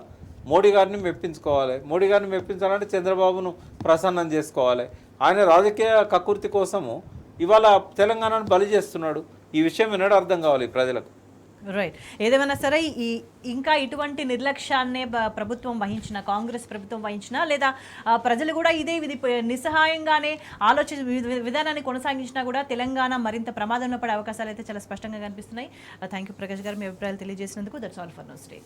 మోడీ గారిని మెప్పించుకోవాలి. మోడీ గారిని మెప్పించాలంటే చంద్రబాబును ప్రసన్నం చేసుకోవాలి. ఆయన రాజకీయ కక్కుర్తి కోసము ఇవాళ తెలంగాణను బలి చేస్తున్నాడు. ఈ విషయం వినడం అర్థం కావాలి ప్రజలకు. రైట్, ఏదేమైనా సరే ఇంకా ఇటువంటి నిర్లక్ష్యాన్నే ప్రభుత్వం వహించిన, కాంగ్రెస్ ప్రభుత్వం వహించినా, లేదా ప్రజలు కూడా ఇదే నిస్సహాయంగానే ఆలోచించే విధానాన్ని కొనసాగించినా కూడా తెలంగాణ మరింత ప్రమాదంలో పడే అవకాశాలు అయితే చాలా స్పష్టంగా కనిపిస్తున్నాయి. థ్యాంక్ యూ ప్రకాష్ గారు, మీ అభిప్రాయాలు తెలియజేసినందుకు. That's all for now. Stay